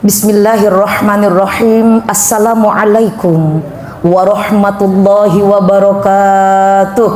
Bismillahirrahmanirrahim. Assalamualaikum warahmatullahi wabarakatuh.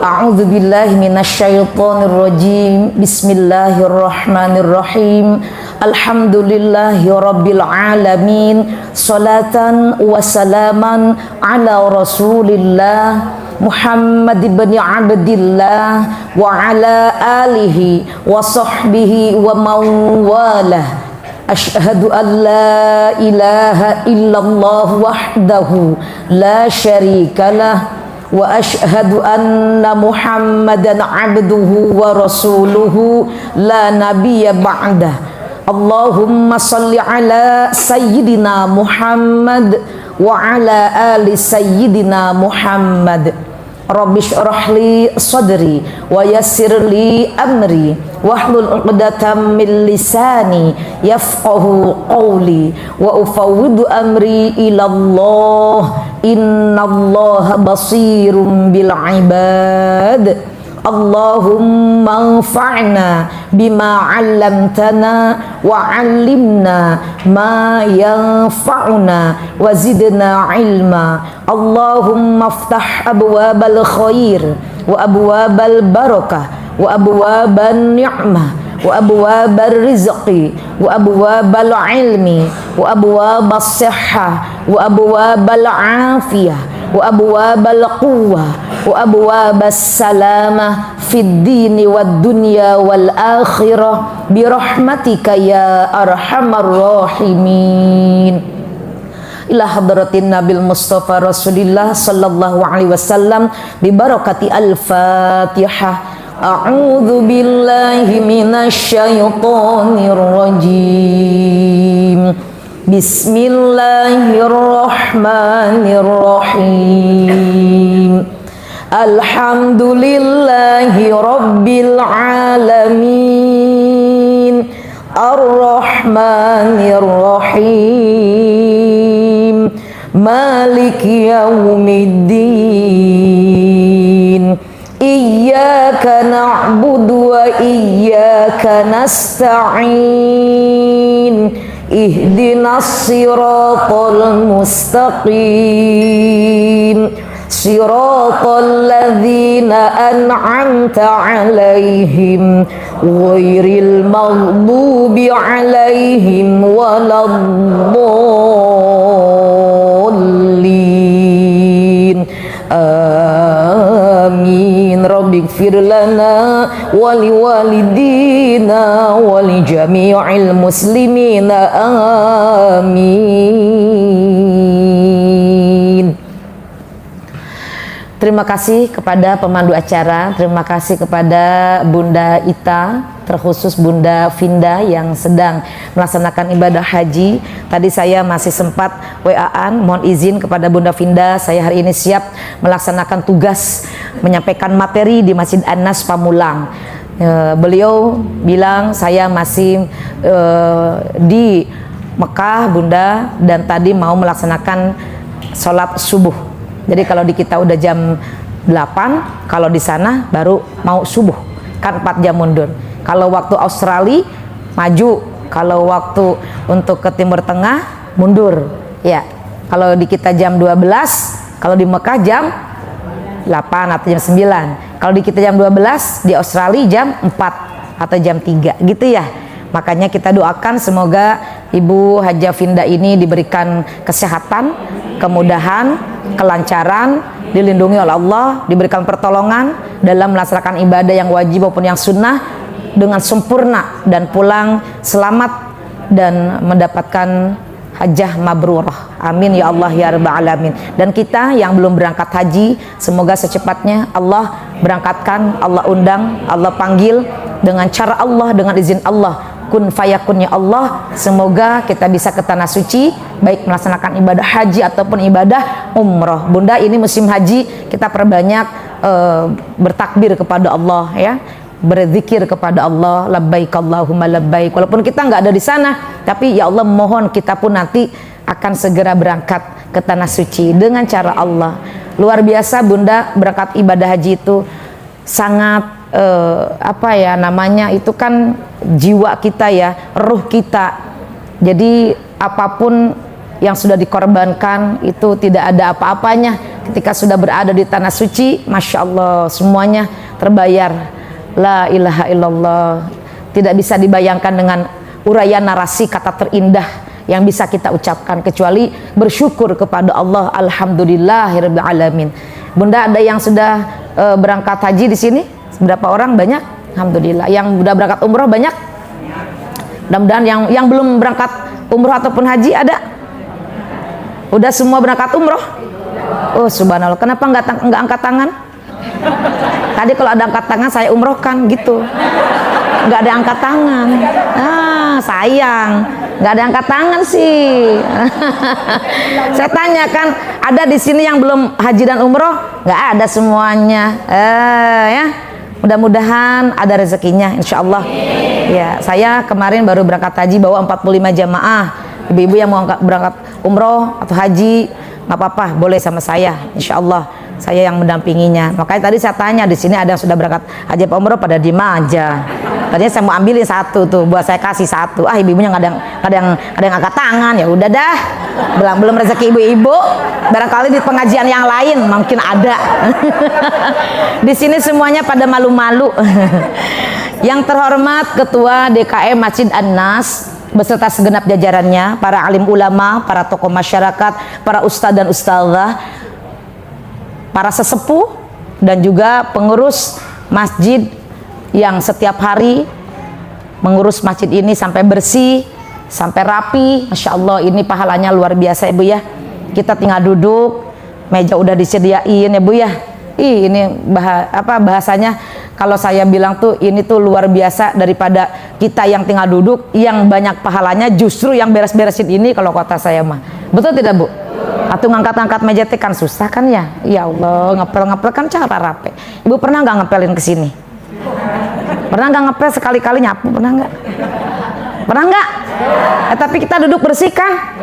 A'udzu billahi minasyaitonir rajim. Bismillahirrahmanirrahim. Alhamdulillahi rabbil alamin. Salatan wa salaman ala Rasulillah Muhammad ibn Abdillah wa ala alihi wa sahbihi wa mawalah. Ashhadu an la ilaha illallah wahdahu la syarikalah wa ashhadu anna Muhammadan abduhu wa rasuluhu la nabiyya ba'dah. Allahumma salli ala sayyidina Muhammad wa ala ali sayyidina Muhammad. Rabbi shrah li sadri wa yassir li amri wahlul 'uqdatam min lisani yafqahu qawli wa ufawwidu amri ila Allah innallaha basirum bil ibad. Allahumma anfa'na bima 'allamtana wa 'allimna ma yanfa'una wa zidna ilma. Allahumma aftah abwabal khair wa abwabal barakah wa abwaban ni'mah wa abwabar rizqi wa abwabal ilmi wa abwabas sihhah wa abwabal afiyah wa abwabal quwwah wa abwabas salamah fid dini wad dunya wal akhirah bi rahmatika ya arhamar rahimin. Ila hadratin nabil mustafa rasulillah sallallahu alaihi wasallam bi barakati al-fatihah. A'udzu billahi minasy syaithanir rajim. Bismillahirrahmanirrahim. Alhamdulillahi rabbil alamin. Ar-Rahmanir-Rahim. Maliki yaumiddin. Iyyaka na'budu wa iyyaka nasta'in. Ihdinas siratal mustaqim. Siratal ladzina an'amta 'alaihim ghairil maghdubi 'alaihim waladdallin. Amin. Rabbighfir lana wa liwalidina wa li jami'il muslimina. Amin. Terima kasih kepada pemandu acara, terima kasih kepada Bunda Ita, terkhusus Bunda Finda yang sedang melaksanakan ibadah haji. Tadi saya masih sempat WA-an, mohon izin kepada Bunda Finda, saya hari ini siap melaksanakan tugas menyampaikan materi di Masjid An-Nas Pamulang. Beliau bilang saya masih di Mekah Bunda, dan tadi mau melaksanakan sholat subuh. Jadi kalau di kita udah jam 8, kalau di sana baru mau subuh, kan 4 jam mundur. Kalau waktu Australia maju, kalau waktu untuk ke Timur Tengah mundur. Ya, kalau di kita jam 12, kalau di Mekah jam 8 atau jam 9. Kalau di kita jam 12, di Australia jam 4 atau jam 3, gitu ya. Makanya kita doakan semoga Ibu Hajah Finda ini diberikan kesehatan, kemudahan, kelancaran, dilindungi oleh Allah, diberikan pertolongan dalam melaksanakan ibadah yang wajib maupun yang sunnah dengan sempurna, dan pulang selamat dan mendapatkan hajah mabrurah. Amin ya Allah ya rabbal alamin. Dan kita yang belum berangkat haji, semoga secepatnya Allah berangkatkan, Allah undang, Allah panggil dengan cara Allah, dengan izin Allah, kun fayakunnya Allah. Semoga kita bisa ke tanah suci, baik melaksanakan ibadah haji ataupun ibadah umroh. Bunda, ini musim haji, kita perbanyak bertakbir kepada Allah ya, berzikir kepada Allah, labbaik Allahumma labbaik. Walaupun kita nggak ada di sana, tapi ya Allah mohon kita pun nanti akan segera berangkat ke tanah suci dengan cara Allah. Luar biasa Bunda, berangkat ibadah haji itu sangat apa ya namanya, itu kan jiwa kita ya, ruh kita. Jadi apapun yang sudah dikorbankan itu tidak ada apa-apanya ketika sudah berada di tanah suci. Masya Allah, semuanya terbayar. La ilaha illallah, tidak bisa dibayangkan dengan uraian narasi kata terindah yang bisa kita ucapkan kecuali bersyukur kepada Allah. Alhamdulillahirabbil alamin. Bunda, ada yang sudah berangkat haji di sini? Berapa orang? Banyak? Alhamdulillah. Yang sudah berangkat umroh banyak? Mudah-mudahan yang belum berangkat umroh ataupun haji ada? Udah semua berangkat umroh? Oh subhanallah. Kenapa nggak angkat tangan? Tadi kalau ada angkat tangan saya umrohkan gitu. Nggak ada angkat tangan. Sayang, nggak ada angkat tangan sih. Saya tanya kan, ada di sini yang belum haji dan umroh? Nggak ada semuanya. Ya, mudah-mudahan ada rezekinya, insya Allah. Ya, saya kemarin baru berangkat haji bawa 45 jamaah. Ibu-ibu yang mau berangkat umroh atau haji, nggak apa-apa, boleh sama saya, insya Allah. Saya yang mendampinginya. Makanya tadi saya tanya, di sini ada yang sudah berangkat haji atau umroh, pada diem aja. Tadinya saya mau ambilin satu tuh, buat saya kasih satu. Ibu-ibunya nggak ada yang angkat tangan. Ya udah dah, belum rezeki ibu-ibu. Barangkali di pengajian yang lain mungkin ada. Di sini semuanya pada malu-malu. Yang terhormat Ketua DKM Masjid An-Nas beserta segenap jajarannya, para alim ulama, para tokoh masyarakat, para ustadz dan ustadzah, para sesepuh, dan juga pengurus masjid yang setiap hari mengurus masjid ini sampai bersih, sampai rapi. Masya Allah, ini pahalanya luar biasa Ibu ya. Kita tinggal duduk, meja udah disediain ya Bu ya. Ini bahasanya, kalau saya bilang tuh ini tuh luar biasa daripada kita yang tinggal duduk, yang banyak pahalanya justru yang beres-beresin ini kalau kata saya mah. Betul tidak Bu? Atau ngangkat-ngangkat meja teh kan susah kan ya? Ya Allah, ngepel-ngepel kan cara rapi. Ibu pernah nggak ngepelin ke sini? Pernah nggak ngepel sekali-kali nyapu? Pernah nggak? Pernah nggak? Tapi kita duduk bersih kan?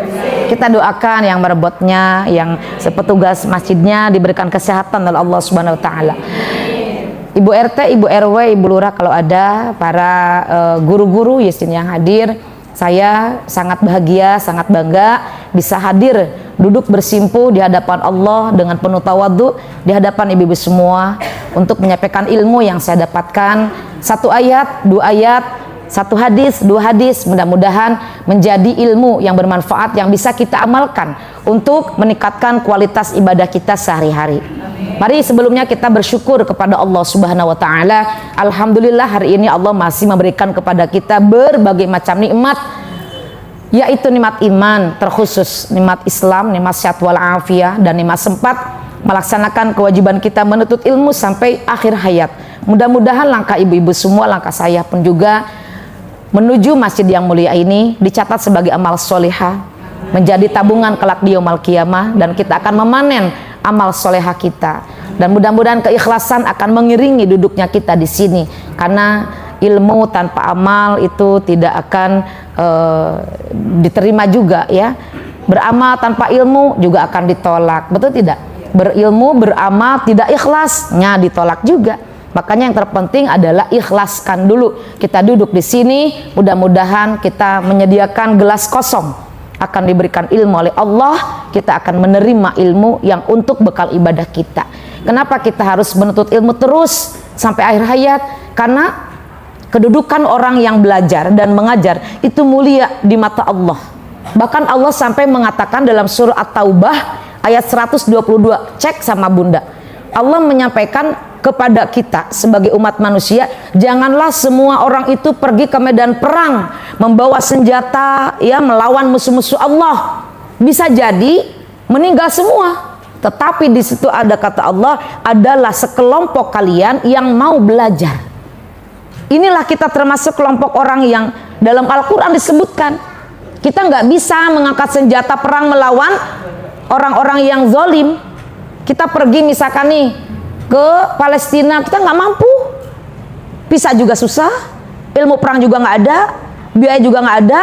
Kita doakan yang merebotnya, yang sepetugas masjidnya diberikan kesehatan oleh Allah Subhanahu Wa Taala. Ibu RT, Ibu RW, Ibu Lurah kalau ada, para guru-guru Yasin yang hadir, saya sangat bahagia, sangat bangga bisa hadir, duduk bersimpu di hadapan Allah dengan penuh tawadhu di hadapan ibu-ibu semua untuk menyampaikan ilmu yang saya dapatkan. Satu ayat, dua ayat, satu hadis, dua hadis, mudah-mudahan menjadi ilmu yang bermanfaat yang bisa kita amalkan untuk meningkatkan kualitas ibadah kita sehari-hari. Mari sebelumnya kita bersyukur kepada Allah Subhanahu wa taala. Alhamdulillah hari ini Allah masih memberikan kepada kita berbagai macam nikmat, yaitu nikmat iman, terkhusus nikmat Islam, nikmat sehat wal afiyah, dan nikmat sempat melaksanakan kewajiban kita menuntut ilmu sampai akhir hayat. Mudah-mudahan langkah ibu-ibu semua, langkah saya pun juga menuju masjid yang mulia ini dicatat sebagai amal solehah, menjadi tabungan kelak di yaumul qiyamah, dan kita akan memanen amal solehah kita. Dan mudah-mudahan keikhlasan akan mengiringi duduknya kita di sini, karena ilmu tanpa amal itu tidak akan diterima juga ya. Beramal tanpa ilmu juga akan ditolak, betul tidak? Berilmu beramal tidak ikhlasnya ditolak juga. Makanya yang terpenting adalah ikhlaskan dulu. Kita duduk di sini, mudah-mudahan kita menyediakan gelas kosong, akan diberikan ilmu oleh Allah, kita akan menerima ilmu yang untuk bekal ibadah kita. Kenapa kita harus menuntut ilmu terus sampai akhir hayat? Karena kedudukan orang yang belajar dan mengajar itu mulia di mata Allah. Bahkan Allah sampai mengatakan dalam surah At-Taubah ayat 122, cek sama Bunda. Allah menyampaikan kepada kita sebagai umat manusia, janganlah semua orang itu pergi ke medan perang membawa senjata ya, melawan musuh-musuh Allah. Bisa jadi meninggal semua. Tetapi di situ ada kata Allah, adalah sekelompok kalian yang mau belajar. Inilah kita termasuk kelompok orang yang dalam Al-Quran disebutkan. Kita nggak bisa mengangkat senjata perang melawan orang-orang yang zalim. Kita pergi misalkan nih ke Palestina, kita nggak mampu. Bisa juga susah, ilmu perang juga nggak ada, biaya juga nggak ada,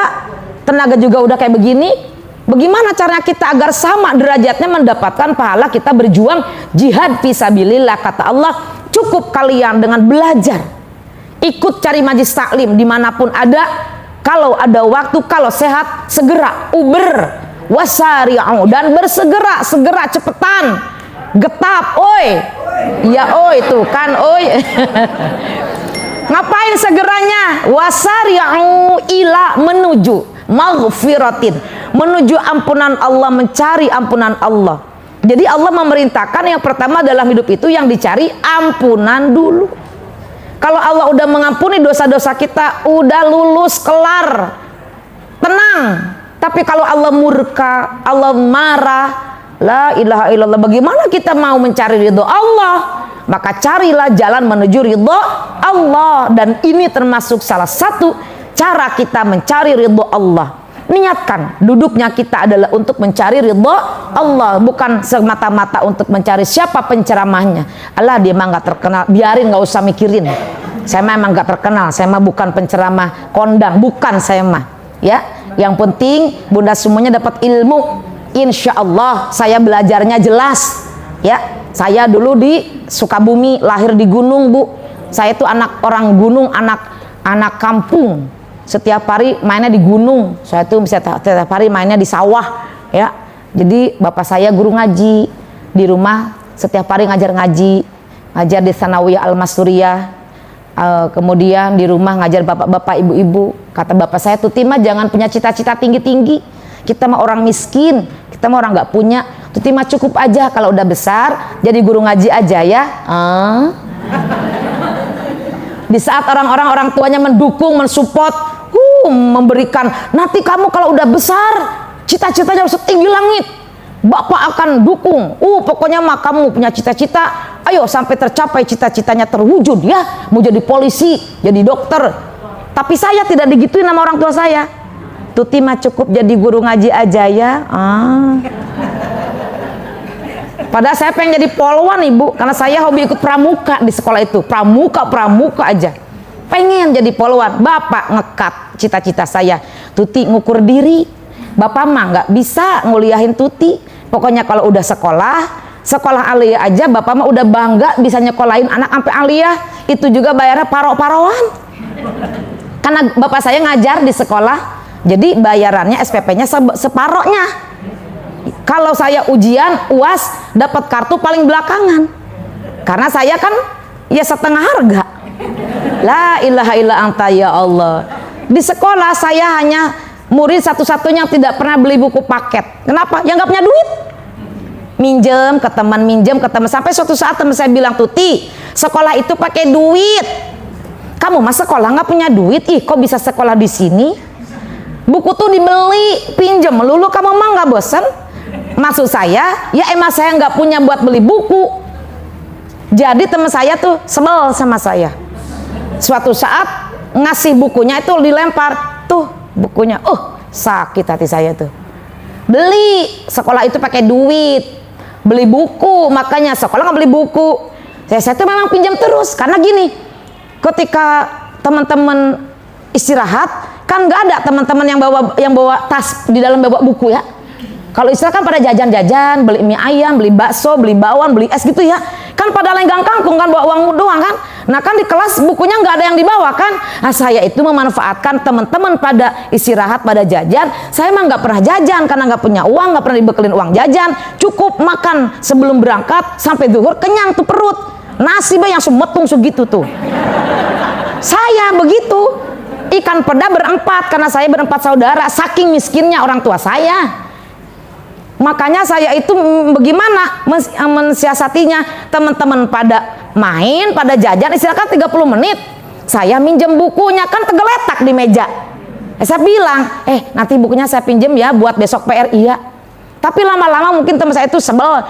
tenaga juga udah kayak begini. Bagaimana caranya kita agar sama derajatnya mendapatkan pahala kita berjuang jihad fisabilillah? Kata Allah, Cukup kalian dengan belajar, ikut cari majlis taklim dimanapun ada. Kalau ada waktu, kalau sehat, segera wasari'u, dan bersegera, segera, cepetan, getap, oi, ya oi, tuh kan, oi. Ngapain segeranya? Wasari'u ila, menuju maghfiratin, menuju ampunan Allah, mencari ampunan Allah. Jadi Allah memerintahkan yang pertama dalam hidup itu yang dicari ampunan dulu. Kalau Allah udah mengampuni dosa-dosa kita, udah lulus, kelar, tenang. Tapi kalau Allah murka, Allah marah, la ilaha illallah, bagaimana kita mau mencari ridho Allah? Maka carilah jalan menuju ridho Allah. Dan ini termasuk salah satu cara kita mencari ridho Allah. Niatkan duduknya kita adalah untuk mencari ridho Allah, bukan semata-mata untuk mencari siapa penceramahnya. Allah, dia mah nggak terkenal, biarin, nggak usah mikirin. Saya mah emang nggak terkenal, saya mah bukan penceramah kondang, bukan saya mah. Ya, yang penting bunda semuanya dapat ilmu. Insya Allah saya belajarnya jelas. Ya, saya dulu di Sukabumi, lahir di gunung, Bu. Saya itu anak orang gunung, anak kampung. Setiap hari mainnya di gunung. Saya tuh bisa setiap hari mainnya di sawah, ya. Jadi bapak saya guru ngaji di rumah, setiap hari ngajar ngaji, ngajar di Sanawiyah Al-Masuriyah. Kemudian di rumah ngajar bapak-bapak, ibu-ibu. Kata bapak saya, Tuti mah jangan punya cita-cita tinggi-tinggi. Kita mah orang miskin, kita mah orang nggak punya. Tuti mah cukup aja kalau udah besar jadi guru ngaji aja ya. Di saat orang tuanya mendukung, mensupport, memberikan, nanti kamu kalau udah besar cita-citanya harus setinggi langit, bapak akan dukung. Pokoknya mah kamu punya cita-cita, ayo sampai tercapai cita-citanya terwujud ya, mau jadi polisi, jadi dokter. Tapi saya tidak digituin sama orang tua saya. Tuti mah cukup jadi guru ngaji aja ya. Padahal saya pengen jadi polwan, Ibu, karena saya hobi ikut pramuka di sekolah itu, pramuka aja. Pengen jadi polwan. Bapak ngekat cita-cita saya. Tuti ngukur diri. Bapak mah nggak bisa nguliahin Tuti. Pokoknya kalau udah sekolah aliyah aja, bapak mah udah bangga bisa nyekolahin anak sampai aliyah. Itu juga bayarnya paro-paroan. Karena bapak saya ngajar di sekolah, jadi bayarannya SPP-nya separohnya. Kalau saya ujian UAS dapat kartu paling belakangan. Karena saya kan ya setengah harga. La ilaha illa anta ya Allah. Di sekolah saya hanya murid satu-satunya yang tidak pernah beli buku paket. Kenapa? Yang nggak punya duit. Minjem ke teman, sampai suatu saat teman saya bilang, Tuti, sekolah itu pakai duit. Kamu mah sekolah nggak punya duit? Ih, kok bisa sekolah di sini? Buku tuh dibeli, pinjem melulu, kamu mah nggak bosen? Maksud saya, ya emang saya nggak punya buat beli buku. Jadi teman saya tuh sebel sama saya. Suatu saat ngasih bukunya itu dilempar, tuh bukunya, sakit hati saya tuh. Beli, sekolah itu pakai duit, beli buku, makanya sekolah nggak beli buku. Saya tuh memang pinjam terus, karena gini, ketika teman-teman istirahat, kan nggak ada teman-teman yang bawa tas di dalam bawa buku ya. Kalau istirahat kan pada jajan-jajan, beli mie ayam, beli bakso, beli bawang, beli es gitu ya. Kan pada lenggang kangkung kan, bawa uang doang kan. Nah kan di kelas bukunya nggak ada yang dibawa kan. Nah saya itu memanfaatkan teman-teman pada istirahat, pada jajan. Saya emang nggak pernah jajan karena nggak punya uang, nggak pernah dibekelin uang jajan. Cukup makan sebelum berangkat sampai zuhur, kenyang tuh perut. Nasi yang semetung segitu tuh. Saya begitu. Ikan peda berempat, karena saya berempat saudara. Saking miskinnya orang tua saya. Makanya saya itu bagaimana mensiasatinya, teman-teman pada main, pada jajan, istirahat 30 menit. Saya minjem bukunya, kan tergeletak di meja. Saya bilang, nanti bukunya saya pinjem ya buat besok PR. Iya. Tapi lama-lama mungkin teman saya itu sebel,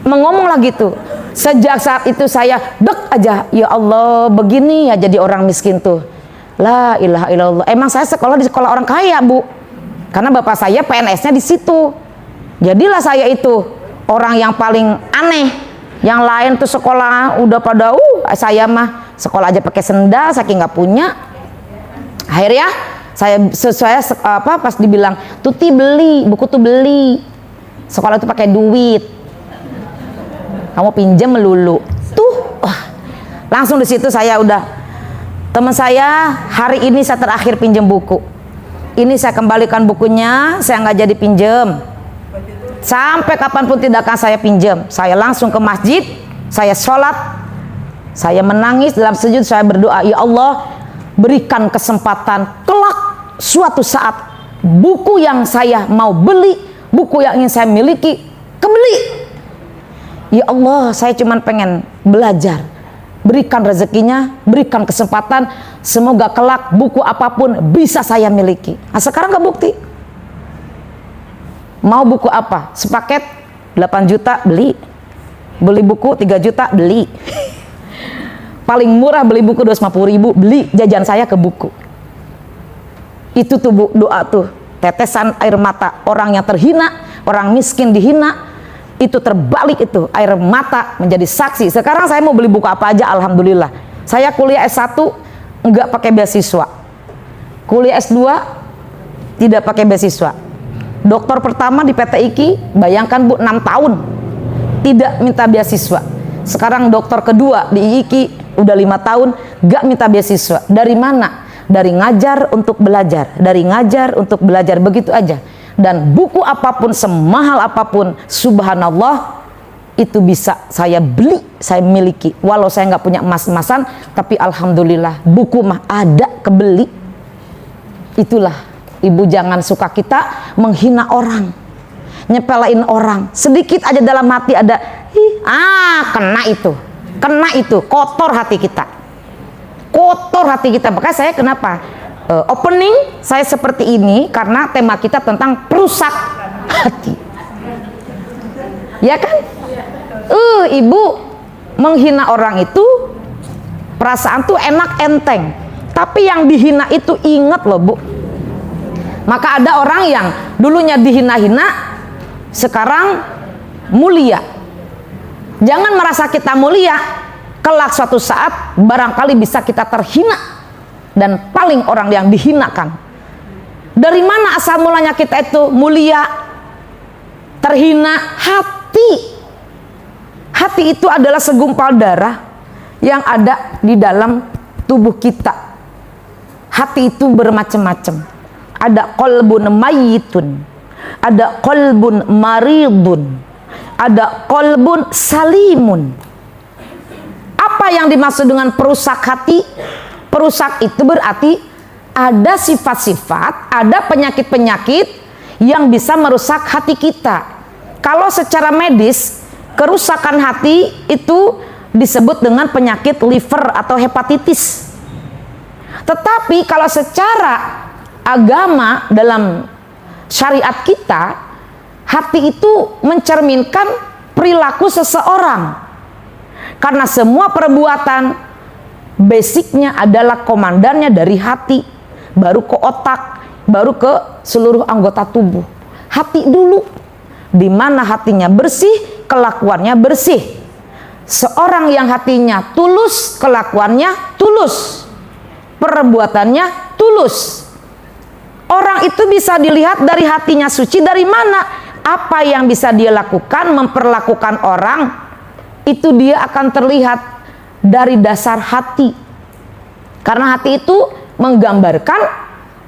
mengomong lah gitu. Sejak saat itu saya dek aja, ya Allah begini ya jadi orang miskin tuh. La ilaha illallah. Emang saya sekolah di sekolah orang kaya, Bu. Karena bapak saya PNS-nya di situ. Jadilah saya itu orang yang paling aneh. Yang lain tuh sekolah udah pada saya mah sekolah aja pakai sendal saking nggak punya. Akhirnya saya pas dibilang, Tuti beli buku tuh beli. Sekolah itu pakai duit. Kamu pinjam melulu. Tuh Langsung di situ saya udah, teman saya hari ini saya terakhir pinjam buku. Ini saya kembalikan bukunya, saya nggak jadi pinjam. Sampai kapanpun tidak akan saya pinjam. Saya langsung ke masjid, saya sholat, saya menangis dalam sujud, saya berdoa, ya Allah, berikan kesempatan kelak suatu saat buku yang saya mau beli, buku yang ingin saya miliki, kebeli. Ya Allah, saya cuma pengen belajar. Berikan rezekinya, berikan kesempatan, semoga kelak buku apapun bisa saya miliki. Nah, sekarang kebukti. Mau buku apa? Sepaket 8 juta beli. Beli buku 3 juta beli. Paling murah beli buku 250.000 beli. Jajan saya ke buku. Itu tuh Bu, doa tuh, tetesan air mata orang yang terhina, orang miskin dihina. Itu terbalik, itu air mata menjadi saksi. Sekarang saya mau beli buku apa aja, alhamdulillah. Saya kuliah S1 enggak pakai beasiswa, kuliah S2 tidak pakai beasiswa. Doktor pertama di PT IKI, bayangkan Bu, 6 tahun tidak minta beasiswa. Sekarang dokter kedua di IKI udah 5 tahun enggak minta beasiswa. Dari mana? Dari ngajar untuk belajar, dari ngajar untuk belajar, begitu aja. Dan buku apapun, semahal apapun, subhanallah, itu bisa saya beli, saya miliki. Walau saya nggak punya emas-emasan, tapi alhamdulillah buku mah ada, kebeli. Itulah, Ibu, jangan suka kita menghina orang, nyepelain orang. Sedikit aja dalam hati ada, kena itu, kotor hati kita. Kotor hati kita. Makanya saya kenapa? Opening saya seperti ini karena tema kita tentang perusak hati, ya kan? Ibu, menghina orang itu perasaan tuh enak enteng, tapi yang dihina itu inget loh Bu. Maka ada orang yang dulunya dihina-hina sekarang mulia. Jangan merasa kita mulia, kelak suatu saat barangkali bisa kita terhina. Dan paling orang yang dihinakan. Dari mana asal mulanya kita itu mulia, terhina? Hati. Hati itu adalah segumpal darah yang ada di dalam tubuh kita. Hati itu bermacam-macam. Ada qalbun mayyitun, ada qalbun maridun, ada qalbun salimun. Apa yang dimaksud dengan perusak hati? Perusak itu berarti ada sifat-sifat, ada penyakit-penyakit yang bisa merusak hati kita. Kalau secara medis, kerusakan hati itu disebut dengan penyakit liver atau hepatitis. Tetapi kalau secara agama dalam syariat kita, hati itu mencerminkan perilaku seseorang. Karena semua perbuatan basicnya adalah komandannya dari hati, baru ke otak, baru ke seluruh anggota tubuh. Hati dulu. Di mana hatinya bersih, kelakuannya bersih. Seorang yang hatinya tulus, kelakuannya tulus, perbuatannya tulus. Orang itu bisa dilihat dari hatinya suci. Dari mana? Apa yang bisa dia lakukan, memperlakukan orang, itu dia akan terlihat dari dasar hati. Karena hati itu menggambarkan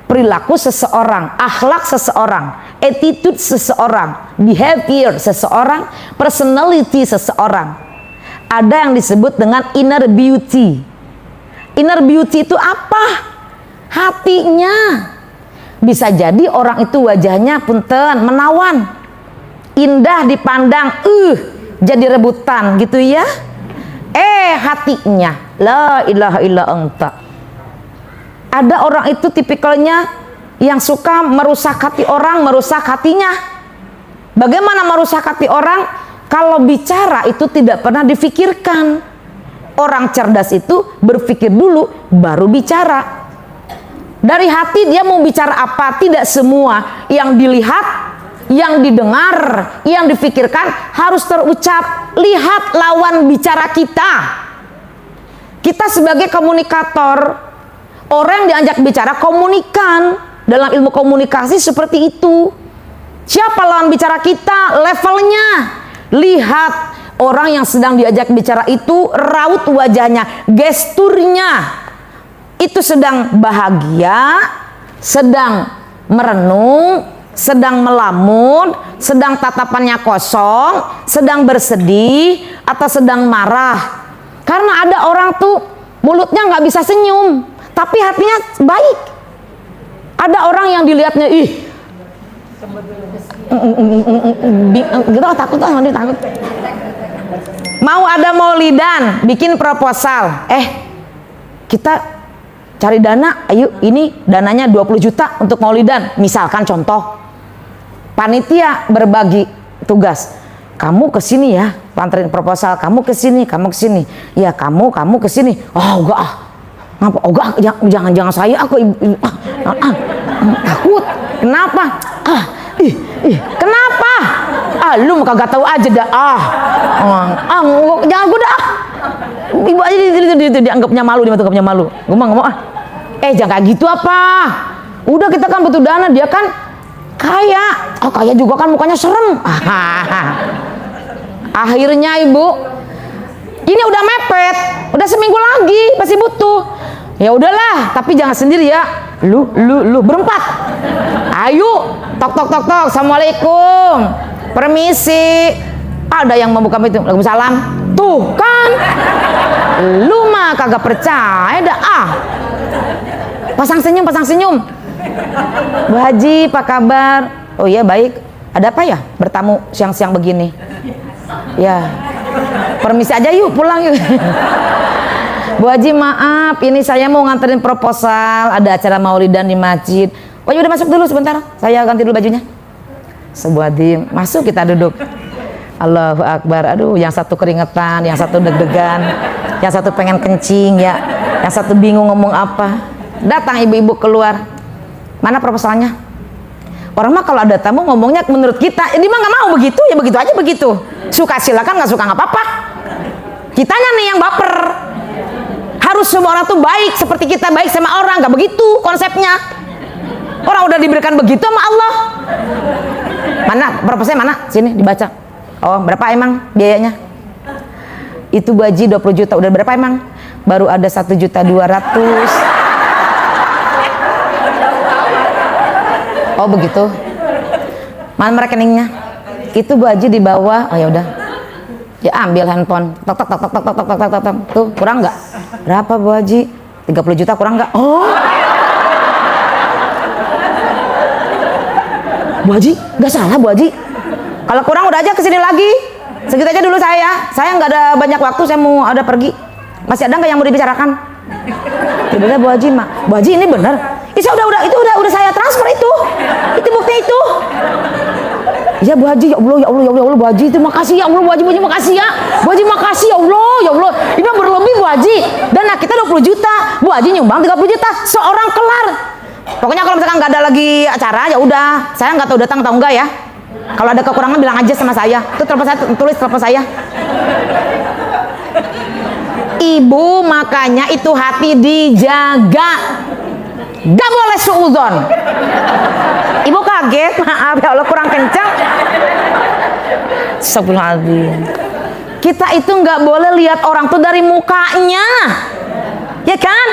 perilaku seseorang, akhlak seseorang, attitude seseorang, behavior seseorang, personality seseorang. Ada yang disebut dengan inner beauty. Inner beauty itu apa? Hatinya. Bisa jadi orang itu wajahnya punten menawan, indah dipandang, jadi rebutan gitu ya. Hatinya la ilaha illa anta. Ada orang itu tipikalnya yang suka merusak hati orang, merusak hatinya. Bagaimana merusak hati orang? Kalau bicara itu tidak pernah difikirkan. Orang cerdas itu berpikir dulu baru bicara. Dari hati dia mau bicara apa? Tidak semua yang dilihat, yang didengar, yang difikirkan harus terucap. Lihat lawan bicara kita. Kita sebagai komunikator, orang yang diajak bicara komunikan. Dalam ilmu komunikasi seperti itu. Siapa lawan bicara kita? Levelnya. Lihat Orang yang sedang diajak bicara itu raut wajahnya, gesturnya itu sedang bahagia, sedang merenung, sedang melamun, sedang tatapannya kosong, sedang bersedih, atau sedang marah. Karena ada orang tuh mulutnya nggak bisa senyum, tapi hatinya baik. Ada orang yang dilihatnya gitu, takut, takut. Mau ada maulidan, bikin proposal, kita cari dana, ayo ini dananya 20 juta untuk maulidan, misalkan contoh. Panitia berbagi tugas, kamu kesini ya, anterin proposal, kamu kesini, ya kamu kesini. Oh enggak ah, ngapa? Oh enggak, jangan saya, aku takut. Kenapa? Kenapa? Lu kagak tahu aja dah. Jangan gue dah. Ibu aja dianggapnya malu, dia anggapnya malu. Gue mah ngomong jangan kayak gitu apa? Udah, kita kan butuh dana, dia kan kaya. Oh kaya juga kan mukanya serem. Akhirnya ibu, ini udah mepet, udah seminggu lagi masih butuh. Ya udahlah, tapi jangan sendiri ya. Lu berempat. Ayo, tok. Assalamualaikum. Permisi. Ada yang membuka pintu. Waalaikumsalam. Tuh kan. Lu mah kagak percaya dah Pasang senyum. Bu Haji, apa kabar? Oh iya baik. Ada apa ya bertamu siang-siang begini? Ya. Permisi aja yuk, pulang yuk. Bu Haji, maaf, ini saya mau nganterin proposal, ada acara maulidan di masjid. Oh ya udah, masuk dulu sebentar, saya ganti dulu bajunya. Sebuah dim, masuk, kita duduk. Allahu Akbar. Aduh, yang satu keringetan, yang satu deg-degan, yang satu pengen kencing ya, yang satu bingung ngomong apa. Datang ibu-ibu keluar. Mana proposalnya? Orang mah kalau ada tamu ngomongnya menurut kita, ini mah nggak mau begitu, ya begitu aja begitu. Suka silakan, nggak suka nggak apa-apa. Kitanya nih yang baper. Harus semua orang tuh baik seperti kita baik sama orang, nggak begitu konsepnya. Orang udah diberikan begitu sama Allah. Mana proposalnya, mana? Sini dibaca. Oh, berapa emang biayanya? Itu Bu Haji 20 juta. Udah berapa emang? Baru ada 1.200.000. Oh begitu. Mana rekeningnya? Itu Bu Haji di bawah. Oh ya udah. Ya ambil handphone. Tok. Tuh, kurang nggak? Berapa Bu Haji? 30 juta kurang nggak? Oh. Bu Haji, nggak salah Bu Haji. Kalau kurang udah aja kesini lagi. Segitu aja dulu saya. Saya nggak ada banyak waktu, saya mau ada pergi. Masih ada nggak yang mau dibicarakan? Tidak, Bu Haji, Mak. Bu Haji ini benar. Itu udah saya transfer itu bukti itu. Ya Bu Haji, ya Allah Bu Haji, terima kasih ya Allah Bu Haji, makasih ya Bu Haji, makasih ya Allah. Ini berlebih Bu Haji. Dan kita 20 juta, Bu Haji nyumbang 30 juta, seorang kelar. Pokoknya kalau misalkan nggak ada lagi acara, ya udah, saya nggak tahu datang atau enggak ya. Kalau ada kekurangan bilang aja sama saya. Itu telepon saya, tulis telepon saya. Ibu, makanya itu hati dijaga. Gak boleh suudzon. Ibu kaget, maaf ya Allah kurang kencang. Astagfirullahaladzim. Kita itu nggak boleh lihat orang tuh dari mukanya, ya kan?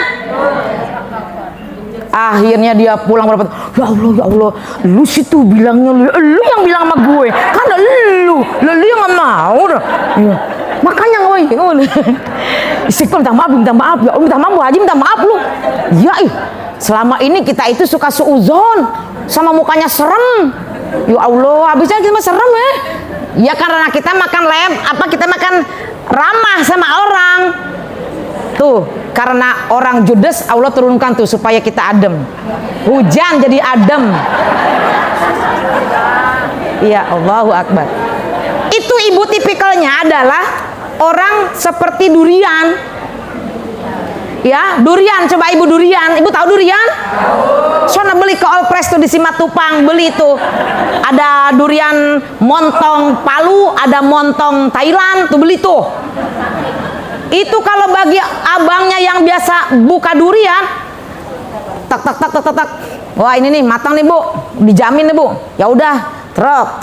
Akhirnya dia pulang berapa? Ya Allah, lu situ bilangnya lu yang bilang sama gue, karena lu yang nggak mau. Ya. Makanya woi, istighfar, minta maaf ya, minta maaf Bu Haji, minta maaf lu. Ya selama ini kita itu suka suuzon sama mukanya serem. Ya Allah, habisnya kita serem ya. Ya karena kita makan kita makan ramah sama orang. Tuh, karena orang judes Allah turunkan tuh supaya kita adem. Hujan jadi adem. Ya Allahu Akbar. Itu ibu tipikalnya adalah orang seperti durian. Ya, durian, coba ibu durian. Ibu tahu durian? Soalnya beli ke All Press tuh di Simatupang, beli tuh. Ada durian montong Palu, ada montong Thailand, tuh beli tuh. Itu kalau bagi abangnya yang biasa buka durian, tak. Wah, ini nih matang nih Bu, dijamin nih Bu. Ya udah, trok,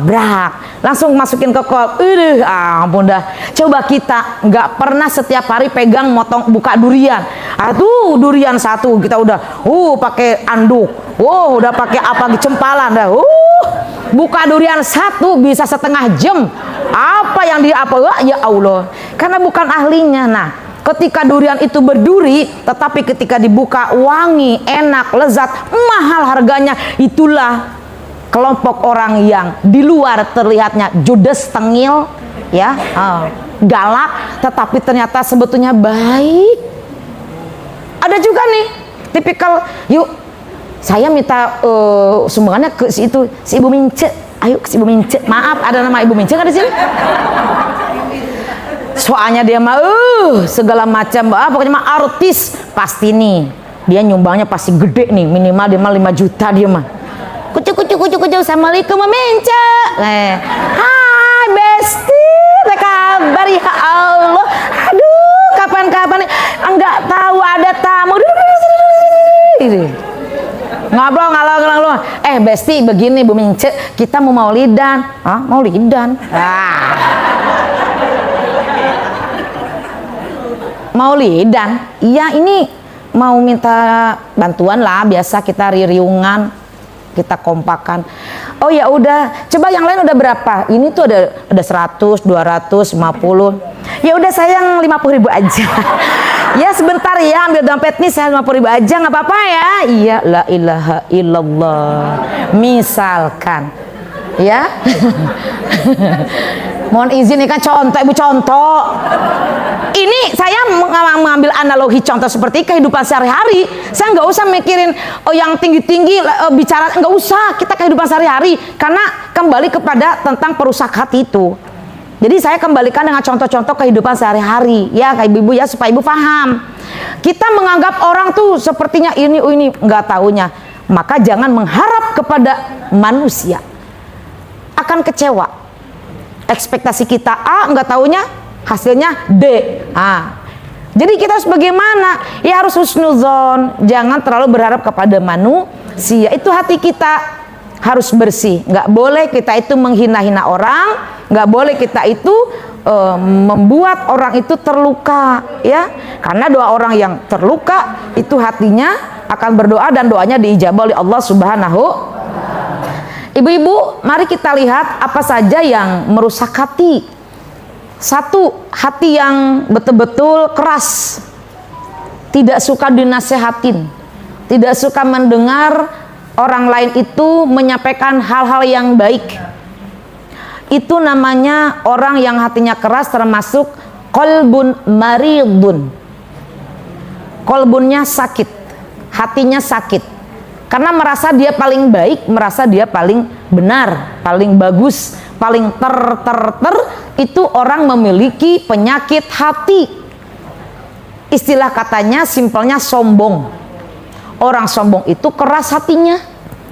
brak. langsung masukin ke kol. Ampun dah. Coba kita nggak pernah setiap hari pegang motong buka durian. Aduh, durian satu kita udah pakai anduk. Udah pakai apa cempalan dah. Buka durian satu bisa setengah jam. Apa yang ya Allah. Karena bukan ahlinya. Nah, ketika durian itu berduri, tetapi ketika dibuka wangi, enak, lezat, mahal harganya. Itulah kelompok orang yang di luar terlihatnya judes, tengil, ya, galak, tetapi ternyata sebetulnya baik. Ada juga nih tipikal, yuk saya minta sumbangannya ke si Ibu Mince. Ayo ke si Ibu Mince. Maaf, ada nama Ibu Mince nggak di sini? Soalnya dia mah segala macam, pokoknya mah artis pasti nih. Dia nyumbangnya pasti gede nih, minimal dia mah 5 juta dia mah. Kucu. Assalamualaikum Mince. Hai Besti, apa kabar ya Allah? Aduh, kapan-kapan enggak tahu ada tamu. Ngobrol. Besti begini Bu Mince, kita mau maulidan. Maulidan. Maulidan, iya ini mau minta bantuan lah, biasa kita riungan, kita kompakan. Oh ya udah, coba yang lain udah berapa? Ini tuh ada 100, 200, 50. Ya udah sayang 50.000 aja. Ya sebentar ya, ambil dompet nih, saya 50.000 aja, nggak apa-apa ya. Iya, la ilaha illallah. Misalkan, ya. Mohon izin nih kan contoh, Ibu contoh. Ini saya mengambil analogi contoh seperti kehidupan sehari-hari. Saya nggak usah mikirin yang tinggi-tinggi bicara, nggak usah. Kita kehidupan sehari-hari, karena kembali kepada tentang perusak hati itu. Jadi saya kembalikan dengan contoh-contoh kehidupan sehari-hari, ya kayak ibu ya, supaya ibu paham. Kita menganggap orang tuh sepertinya ini nggak taunya. Maka jangan mengharap kepada manusia, akan kecewa. Ekspektasi kita A, nggak taunya hasilnya D. Jadi kita harus bagaimana? Ya harus husnuzon. Jangan terlalu berharap kepada manusia. Itu hati kita harus bersih. Nggak boleh kita itu menghina-hina orang. Nggak boleh kita itu membuat orang itu terluka, ya. Karena doa orang yang terluka itu hatinya akan berdoa dan doanya diijabah oleh Allah Subhanahu. Ibu-ibu, mari kita lihat apa saja yang merusak hati. Satu, hati yang betul-betul keras, tidak suka dinasehatin, tidak suka mendengar orang lain itu menyampaikan hal-hal yang baik. Itu namanya orang yang hatinya keras, termasuk qalbun maridun. Kolbunnya sakit, hatinya sakit. Karena merasa dia paling baik, merasa dia paling benar, paling bagus, paling itu orang memiliki penyakit hati. Istilah katanya simpelnya sombong. Orang sombong itu keras hatinya,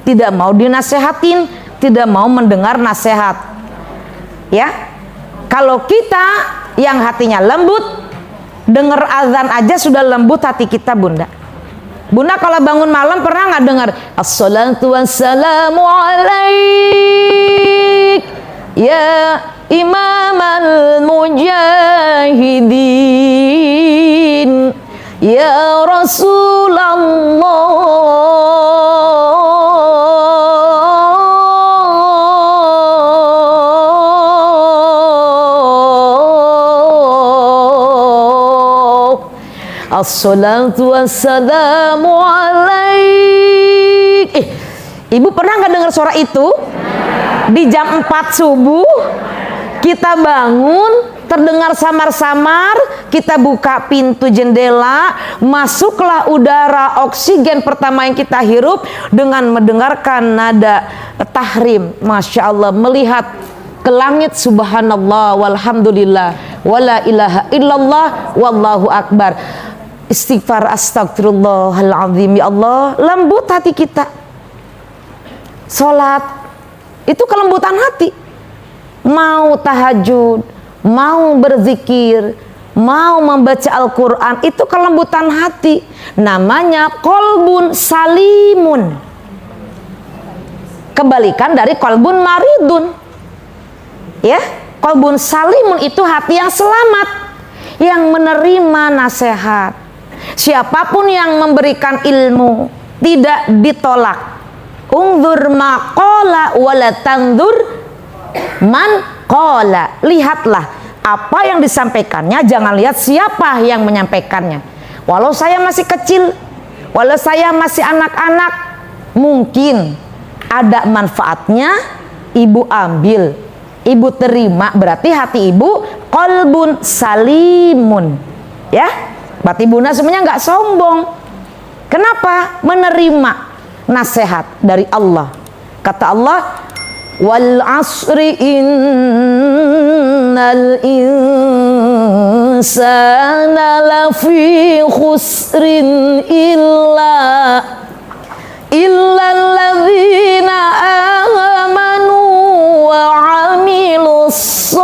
tidak mau dinasehatin, tidak mau mendengar nasihat. Ya, kalau kita yang hatinya lembut, dengar azan aja sudah lembut hati kita, Bunda. Bunda kalau bangun malam pernah nggak dengar assalatu wassalamu alaik ya imamal mujahidin ya Rasulullah. Assalatu wassalamu alaik. Ibu pernah nggak dengar suara itu? Di jam 4 subuh kita bangun, terdengar samar-samar, kita buka pintu jendela, masuklah udara oksigen pertama yang kita hirup dengan mendengarkan nada tahrim. Masya Allah, melihat ke langit, subhanallah walhamdulillah wala ilaha illallah wallahu akbar. Istighfar astagfirullahaladzim, ya Allah, lembut hati kita. Sholat itu kelembutan hati. Mau tahajud, mau berzikir, mau membaca Al-Quran, itu kelembutan hati. Namanya kolbun salimun. Kebalikan dari kolbun maridun. Ya, qalbun salimun itu hati yang selamat, yang menerima nasihat. Siapapun yang memberikan ilmu tidak ditolak. Ungzur maqala wala tanzur man qala. Lihatlah apa yang disampaikannya, jangan lihat siapa yang menyampaikannya. Walau saya masih kecil, walau saya masih anak-anak, mungkin ada manfaatnya, ibu ambil, ibu terima, berarti hati ibu qalbun salimun. Ya, berarti bunda semuanya nggak sombong. Kenapa? Menerima nasihat dari Allah. Kata Allah, wal asri innal insana lafi khusrin illalladzina amanu wa amilus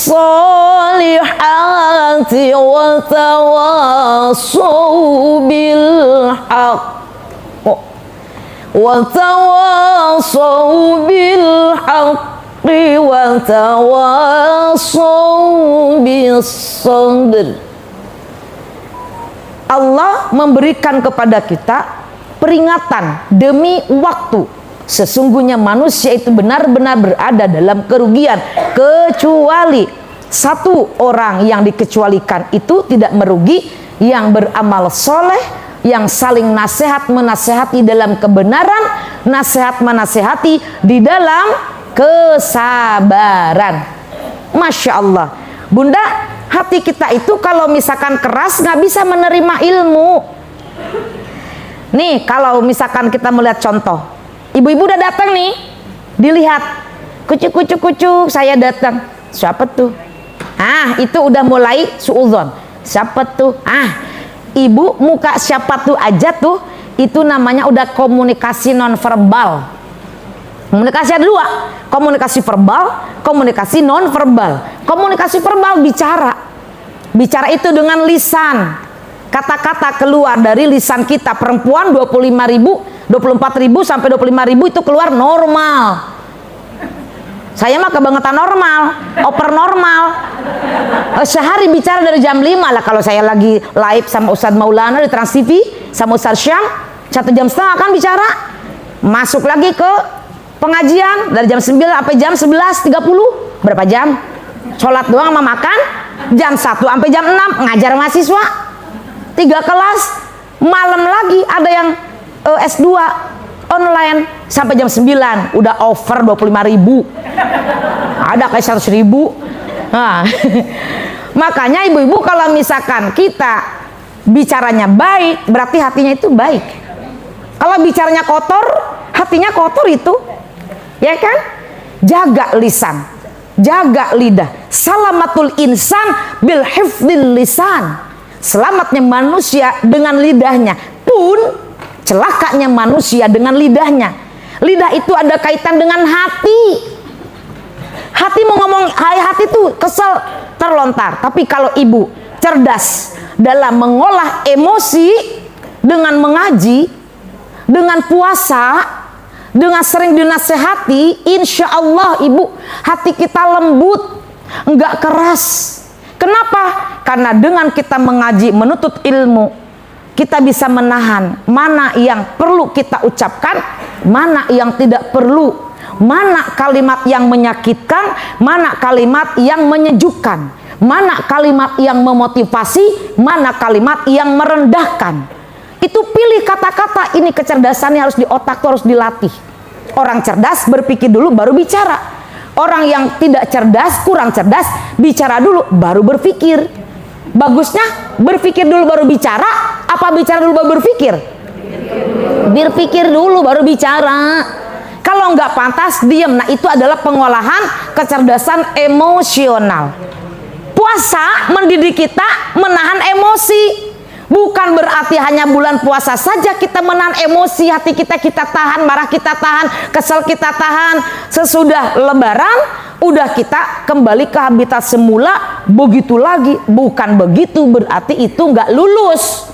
solihati wa tawassaw bil haqq wa tawassaw bil haqqi wa tawassaw bis sabr. Allah memberikan kepada kita peringatan demi waktu. Sesungguhnya manusia itu benar-benar berada dalam kerugian, kecuali satu orang yang dikecualikan itu tidak merugi, yang beramal soleh, yang saling nasihat menasehati dalam kebenaran, nasihat menasehati di dalam kesabaran. Masya Allah, bunda, hati kita itu kalau misalkan keras nggak bisa menerima ilmu. Nih, kalau misalkan kita melihat contoh, ibu-ibu udah datang nih, dilihat, kucuk, saya datang. Siapa tuh? Ah, itu udah mulai suudzon. Siapa tuh? Ah, ibu muka siapa tuh aja tuh, itu namanya udah komunikasi nonverbal. Komunikasi ada dua, komunikasi verbal, komunikasi nonverbal. Komunikasi verbal bicara. Bicara itu dengan lisan. Kata-kata keluar dari lisan kita, perempuan 24.000 sampai 25.000 itu keluar normal. Saya mah kebangetan normal, oper normal. Sehari bicara dari jam 5 lah, kalau saya lagi live sama Ustadz Maulana di Trans TV sama Ustadz Syam, 1,5 jam kan bicara. Masuk lagi ke pengajian dari jam 9 sampai jam 11.30. Berapa jam? Sholat doang sama makan. Jam 1 sampai jam 6 ngajar mahasiswa. 3 kelas. Malam lagi ada yang S2 online sampai jam 9, udah over 25.000, ada kayak 100.000. Nah, makanya ibu-ibu kalau misalkan kita bicaranya baik, berarti hatinya itu baik. Kalau bicaranya kotor, hatinya kotor itu, ya kan? Jaga lisan, jaga lidah. Salamatul insan bil hifdzil lisan. Selamatnya manusia dengan lidahnya, pun celakanya manusia dengan lidahnya. Lidah itu ada kaitan dengan hati. Hati mau ngomong, hati itu kesel, terlontar. Tapi kalau ibu cerdas dalam mengolah emosi dengan mengaji, dengan puasa, dengan sering dinasehati, insya Allah ibu, hati kita lembut, enggak keras. Kenapa? Karena dengan kita mengaji, menuntut ilmu, kita bisa menahan mana yang perlu kita ucapkan, mana yang tidak perlu, mana kalimat yang menyakitkan, mana kalimat yang menyejukkan, mana kalimat yang memotivasi, mana kalimat yang merendahkan. Itu pilih kata-kata. Ini kecerdasannya harus di otak, harus dilatih. Orang cerdas berpikir dulu baru bicara. Orang yang tidak cerdas, kurang cerdas, bicara dulu baru berpikir. Bagusnya berpikir dulu baru bicara, apa bicara dulu baru berpikir? Berpikir dulu baru bicara. Kalau nggak pantas, diam. Nah, itu adalah pengolahan kecerdasan emosional. Puasa mendidik kita menahan emosi. Bukan berarti hanya bulan puasa saja kita menahan emosi, hati kita tahan, marah kita tahan, kesel kita tahan. Sesudah lebaran, udah kita kembali ke habitat semula, begitu lagi. Bukan begitu berarti itu nggak lulus.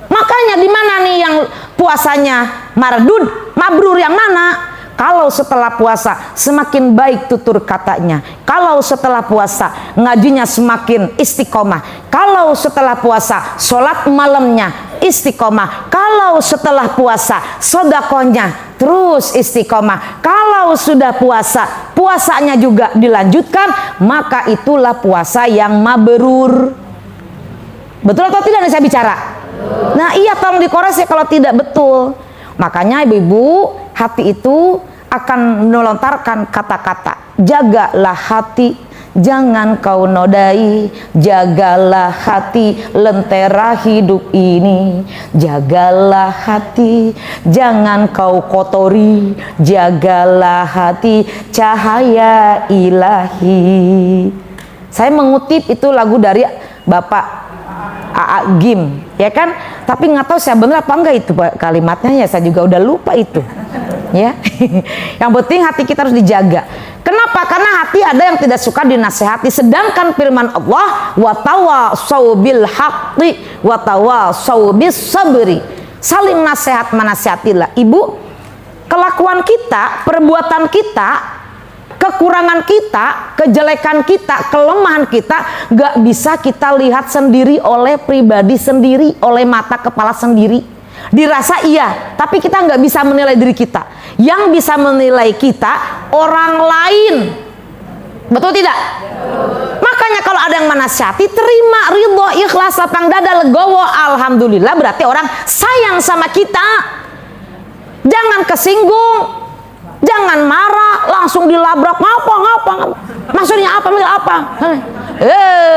Makanya di mana nih yang puasanya mardud, mabrur yang mana? Kalau setelah puasa semakin baik tutur katanya, kalau setelah puasa ngajinya semakin istiqomah, kalau setelah puasa sholat malamnya istiqomah, kalau setelah puasa sodakohnya terus istiqomah, kalau sudah puasa puasanya juga dilanjutkan, maka itulah puasa yang mabrur. Betul atau tidak nih saya bicara? Nah iya, tolong dikoreksi kalau tidak betul. Makanya ibu-ibu, hati itu akan melontarkan kata-kata, jagalah hati, jangan kau nodai, jagalah hati, lentera hidup ini, jagalah hati, jangan kau kotori, jagalah hati, cahaya ilahi. Saya mengutip itu lagu dari Bapak A.A. Gim, ya kan? Tapi nggak tahu saya bener apa enggak itu kalimatnya, ya saya juga udah lupa itu. Ya, yang penting hati kita harus dijaga. Kenapa? Karena hati ada yang tidak suka dinasehati. Sedangkan firman Allah, watawasau bil haqqi watawasau bis sabri. Saling nasihat menasihatilah. Ibu, kelakuan kita, perbuatan kita, kekurangan kita, kejelekan kita, kelemahan kita gak bisa kita lihat sendiri oleh pribadi sendiri, oleh mata kepala sendiri. Dirasa iya, tapi kita nggak bisa menilai diri kita. Yang bisa menilai kita orang lain. Betul tidak? Makanya kalau ada yang menasihati, terima, ridho, ikhlas, lapang dada, legowo, alhamdulillah, berarti orang sayang sama kita. Jangan kesinggung, jangan marah, langsung dilabrak, ngapa. Maksudnya apa?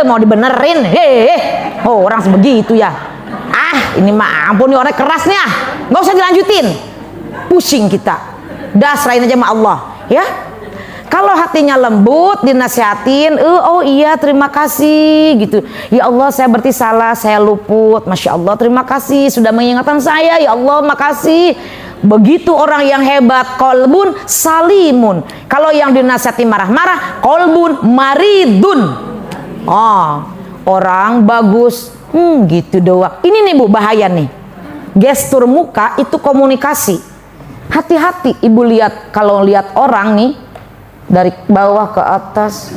Mau dibenerin, oh orang sebegitu ya. Ini mah ampun nih orang keras nih, nggak usah dilanjutin, pusing kita, dah serahin aja sama Allah ya. Kalau hatinya lembut, dinasihatin, oh iya terima kasih gitu, ya Allah saya berarti salah, saya luput, masya Allah terima kasih sudah mengingatkan saya, ya Allah makasih. Begitu orang yang hebat, kolbun salimun. Kalau yang dinasihati marah-marah, kolbun maridun. Oh, orang bagus, gitu doang. Ini nih Bu, bahaya nih. Gestur muka itu komunikasi. Hati-hati ibu lihat, kalau lihat orang nih dari bawah ke atas,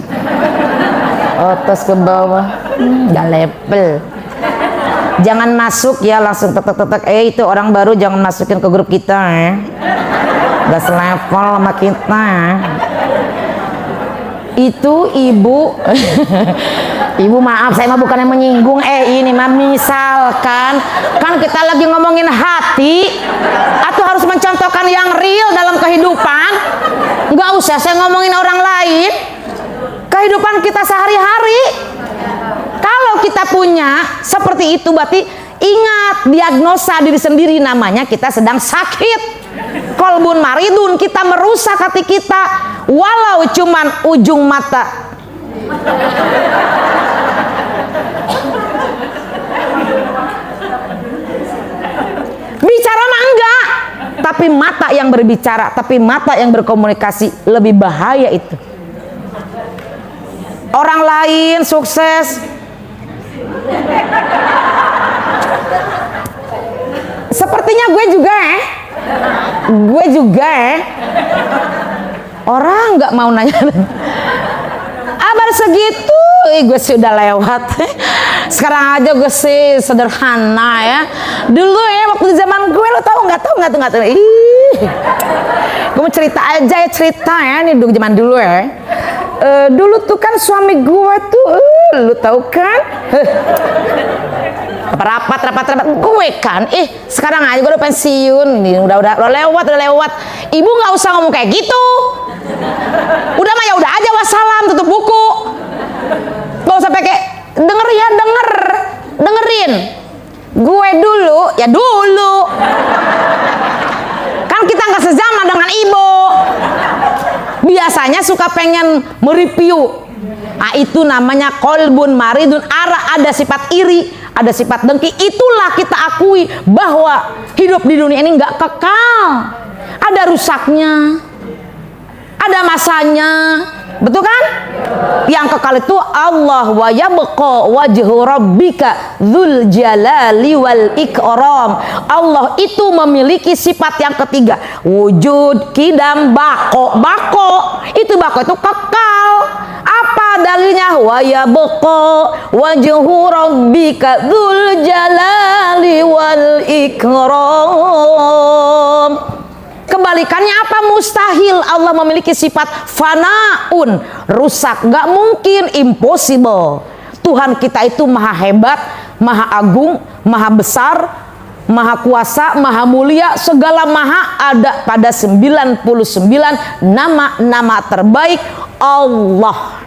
atas ke bawah, nggak level. Jangan masuk ya, langsung tetek-tetek. Itu orang baru jangan masukin ke grup kita ya. Nggak selevel sama kita. Itu ibu ibu maaf saya mah bukan yang menyinggung, ini mah misalkan kan kita lagi ngomongin hati, atau harus mencontohkan yang real dalam kehidupan. Nggak usah saya ngomongin orang lain, kehidupan kita sehari-hari. Kalau kita punya seperti itu, berarti ingat, diagnosa diri sendiri, namanya kita sedang sakit. Kolbun maridun, kita merusak hati kita, walau cuman ujung mata. Bicara mah enggak, tapi mata yang berbicara, tapi mata yang berkomunikasi lebih bahaya itu. Orang lain sukses, sepertinya gue juga orang nggak mau nanya. Abar segitu, gue sudah lewat. Sekarang aja gue sih sederhana ya. Dulu ya waktu zaman gue, lo tahu nggak tahu. Gue mau cerita aja ya, cerita ya nih zaman dulu ya. Dulu tuh kan suami gue tuh, lu tahu kan? Rapat gue kan, sekarang aja gue udah pensiun, ini udah lewat. Ibu nggak usah ngomong kayak gitu. Udah mah ya udah aja, wassalam, tutup buku. Nggak usah pakai dengerin. Gue dulu kan kita nggak sezaman dengan ibu. Biasanya suka pengen mereview. Itu namanya kolbun maridun, ada sifat iri, ada sifat dengki. Itulah kita akui bahwa hidup di dunia ini nggak kekal, ada rusaknya, ada masanya. Betul kan? Yang kekal itu Allah, wa yabqa wajhu rabbika dzul jalali wal ikram. Allah itu memiliki sifat yang ketiga, wujud, kidam, bako. Itu bako itu kekal. Apa dalilnya? Wa yabqa wajhu rabbika dzul jalali wal ikram. Kebalikannya apa? Mustahil. Allah memiliki sifat fanaun, rusak, gak mungkin, impossible. Tuhan kita itu maha hebat, maha agung, maha besar, maha kuasa, maha mulia, segala maha ada pada 99 nama-nama terbaik Allah.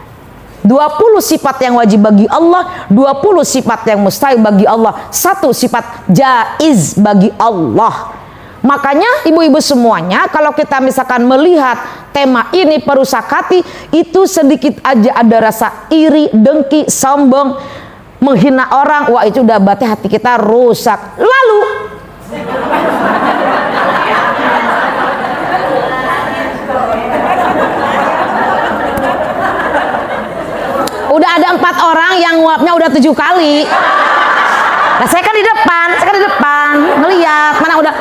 20 sifat yang wajib bagi Allah, 20 sifat yang mustahil bagi Allah, 1 sifat jaiz bagi Allah. Makanya ibu-ibu semuanya, kalau kita misalkan melihat tema ini perusak hati, itu sedikit aja ada rasa iri, dengki, sombong, menghina orang, wah itu udah berarti hati kita rusak. Lalu udah ada 4 orang yang nguapnya udah 7 kali. Nah, saya kan di depan, ngeliat mana udah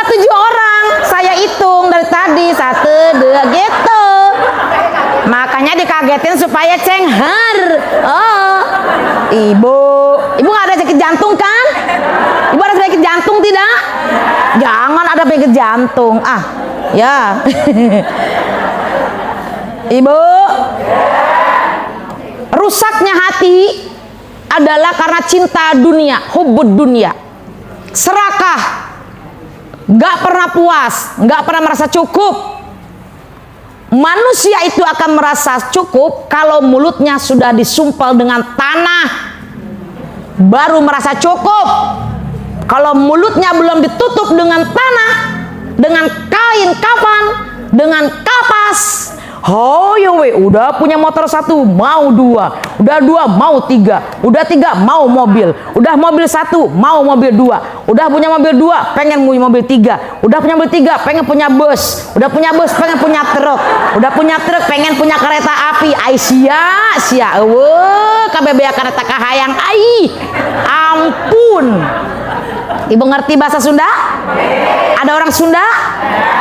7 orang, saya hitung dari tadi 1, 2 gitu. Makanya dikagetin supaya cenghar. Oh, ibu nggak ada sakit jantung kan? Ibu ada sakit jantung tidak? Jangan ada sakit jantung. Ah, ya. Ibu, rusaknya hati adalah karena cinta dunia, hubbud dunia, serakah, gak pernah puas, gak pernah merasa cukup. Manusia itu akan merasa cukup kalau mulutnya sudah disumpal dengan tanah, baru merasa cukup. Kalau mulutnya belum ditutup dengan tanah, dengan kain kafan, dengan kapas, oh ya we, udah punya motor 1 mau 2, udah 2 mau 3, udah 3 mau mobil, udah mobil 1 mau mobil 2, udah punya mobil 2 pengen punya mobil 3, udah punya mobil 3 pengen punya bus, udah punya bus pengen punya truk, udah punya truk pengen punya kereta api. Ai sia kabebea kereta kahayang ai. Ampun. Ibu ngerti bahasa Sunda? Ada orang Sunda?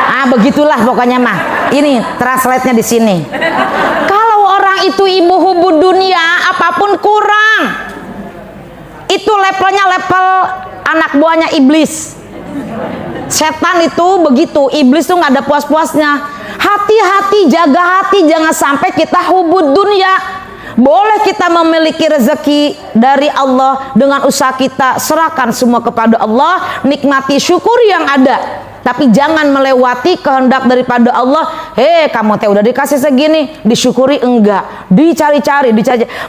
Ah, begitulah pokoknya mah. Ini translate-nya di sini. Kalau orang itu ibu hubud dunia, apapun kurang. Itu levelnya level anak buahnya iblis. Setan itu begitu, iblis tuh nggak ada puas-puasnya. Hati-hati, jaga hati, jangan sampai kita hubud dunia. Boleh kita memiliki rezeki dari Allah dengan usaha kita, serahkan semua kepada Allah, nikmati, syukuri yang ada. Tapi jangan melewati kehendak daripada Allah. Kamu teh udah dikasih segini, disyukuri enggak, dicari-cari.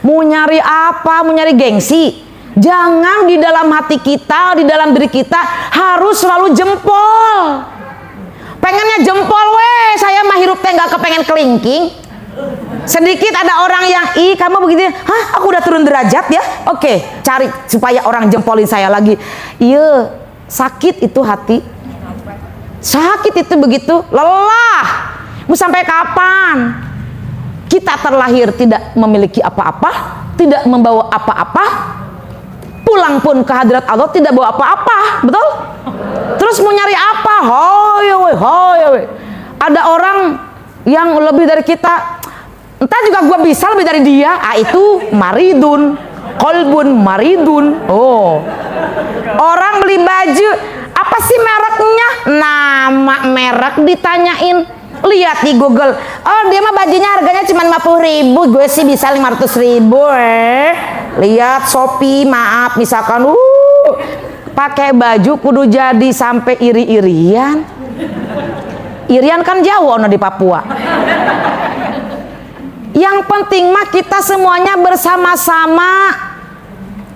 Mau nyari apa? Mau nyari gengsi? Jangan di dalam hati kita, di dalam diri kita harus selalu jempol. Pengennya jempol, saya mah hirup teh nggak kepengen kelingking. Sedikit ada orang yang, ih kamu begitu, hah aku udah turun derajat ya, oke, cari supaya orang jempolin saya lagi. Iya, sakit itu hati, sakit itu begitu, lelah. Mau sampai kapan? Kita terlahir tidak memiliki apa-apa, tidak membawa apa-apa, pulang pun ke hadirat Allah tidak bawa apa-apa, betul? Terus mau nyari apa? Hoy. Ada orang yang lebih dari kita, entah juga gua bisa lebih dari dia. Itu maridun, kolbun maridun. Oh, orang beli baju, apa sih mereknya? Nama merek ditanyain, lihat di Google. Oh, dia mah bajunya harganya cuma 50.000, gue sih bisa 500.000. Lihat Shopee, maaf misalkan, pakai baju kudu jadi sampai iri-irian. Irian kan jauh ono di Papua. Yang penting mah kita semuanya bersama-sama,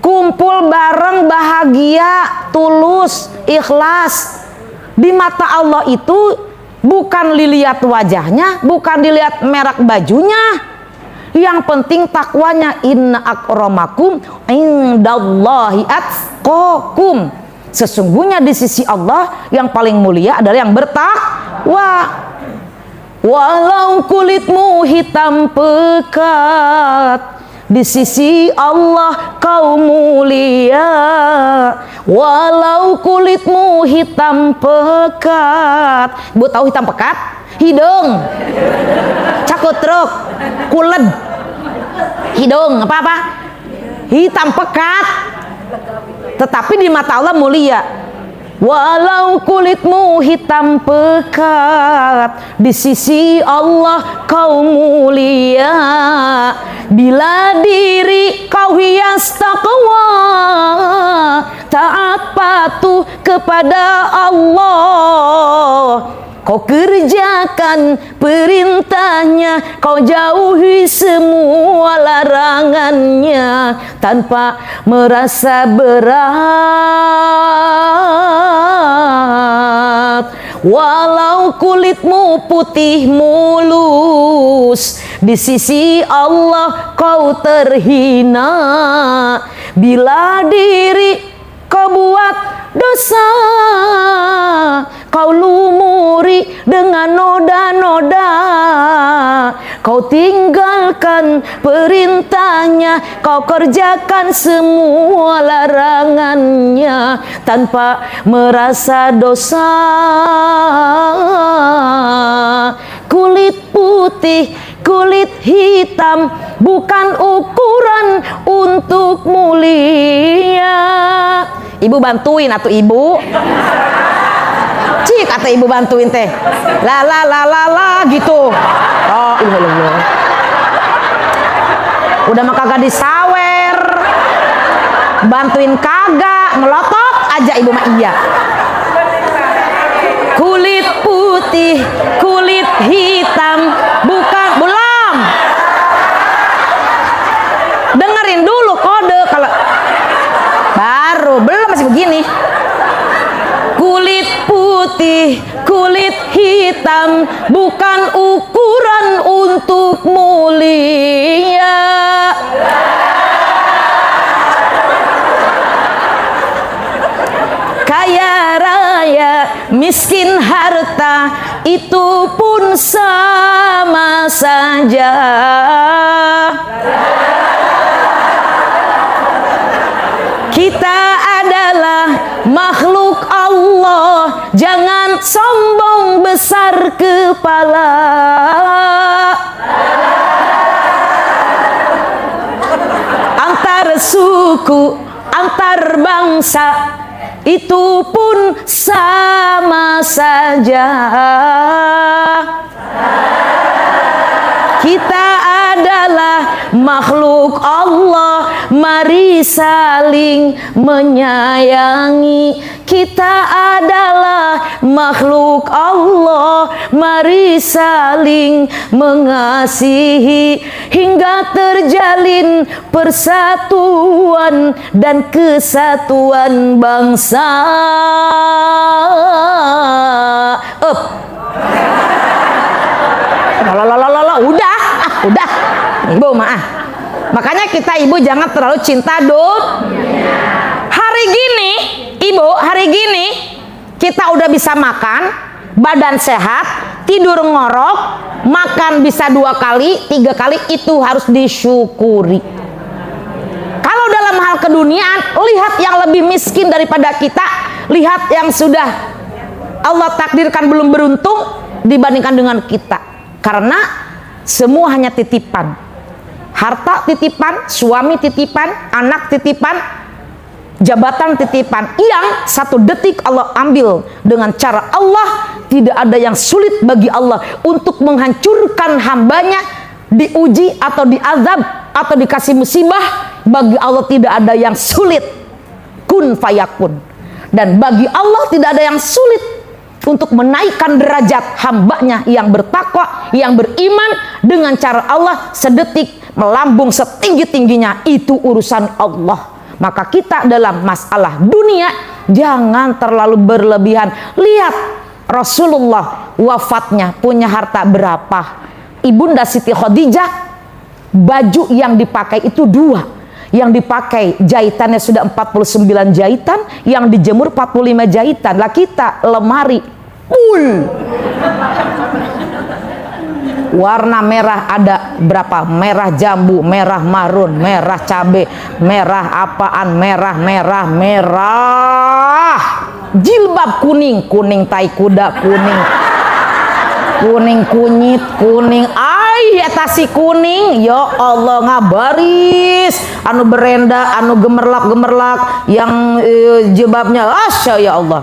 kumpul bareng, bahagia, tulus, ikhlas. Di mata Allah itu bukan dilihat wajahnya, bukan dilihat merek bajunya. Yang penting takwanya. Inna akramakum indallahi atqakum. Sesungguhnya di sisi Allah yang paling mulia adalah yang bertakwa. Walau kulitmu hitam pekat, di sisi Allah kau mulia. Walau kulitmu hitam pekat. Bu tahu hitam pekat? Hidung cakutruk, kuled, hidung apa? Hitam pekat, tetapi di mata Allah mulia. Walau kulitmu hitam pekat, di sisi Allah kau mulia. Bila diri kau hias taqwa, taat patuh kepada Allah, kau kerjakan perintahnya, kau jauhi semua larangannya tanpa merasa berat. Walau kulitmu putih mulus, di sisi Allah kau terhina. Bila diri kau buat dosa, kau lumuri dengan noda-noda, kau tinggalkan perintahnya, kau kerjakan semua larangannya tanpa merasa dosa. Kulit putih, kulit hitam bukan ukuran untuk mulia. Ibu bantuin atau ibu? Cik kata ibu bantuin teh. La la la la la gitu. Oh, Allah. Udah mah kagak disawer. Bantuin kagak, melotot aja ibu mah iya. Kulit putih, kulit hitam bukan belum. Dengerin dulu kode kalau baru belum masih begini. Kulit putih, kulit hitam bukan ukuran untuk mulia. Kaya raya, miskin harta, itu pun sama saja. Kita adalah makhluk Allah, jangan sombong besar kepala. Antar suku, antar bangsa, itu pun sama saja. Kita adalah makhluk Allah, mari saling menyayangi. Kita adalah makhluk Allah, mari saling mengasihi hingga terjalin persatuan dan kesatuan bangsa. Udah ibu maaf. Makanya kita ibu jangan terlalu cinta hari gini ibu, hari gini kita udah bisa makan, badan sehat, tidur ngorok, makan bisa 2 kali 3 kali, itu harus disyukuri. Kalau dalam hal keduniaan, lihat yang lebih miskin daripada kita, lihat yang sudah Allah takdirkan belum beruntung dibandingkan dengan kita. Karena semua hanya titipan. Harta titipan, suami titipan, anak titipan, jabatan titipan yang 1 detik Allah ambil dengan cara Allah. Tidak ada yang sulit bagi Allah untuk menghancurkan hambanya, diuji atau diazab atau dikasih musibah. Bagi Allah tidak ada yang sulit. Kun fayakun. Dan bagi Allah tidak ada yang sulit untuk menaikkan derajat hambanya yang bertakwa, yang beriman dengan cara Allah. Sedetik melambung setinggi-tingginya, itu urusan Allah. Maka kita dalam masalah dunia jangan terlalu berlebihan. Lihat Rasulullah wafatnya punya harta berapa? Ibunda Siti Khadijah, baju yang dipakai itu 2. Yang dipakai jahitannya sudah 49 jahitan, yang dijemur 45 jahitan. Lah kita lemari full. Warna merah ada berapa? Merah jambu, merah marun, merah cabe, merah apaan, merah. Jilbab kuning, kuning tai kuda, kuning kunyit, kuning si kuning. Ya Allah, ngabaris anu berenda, anu gemerlak yang jilbabnya ya Allah,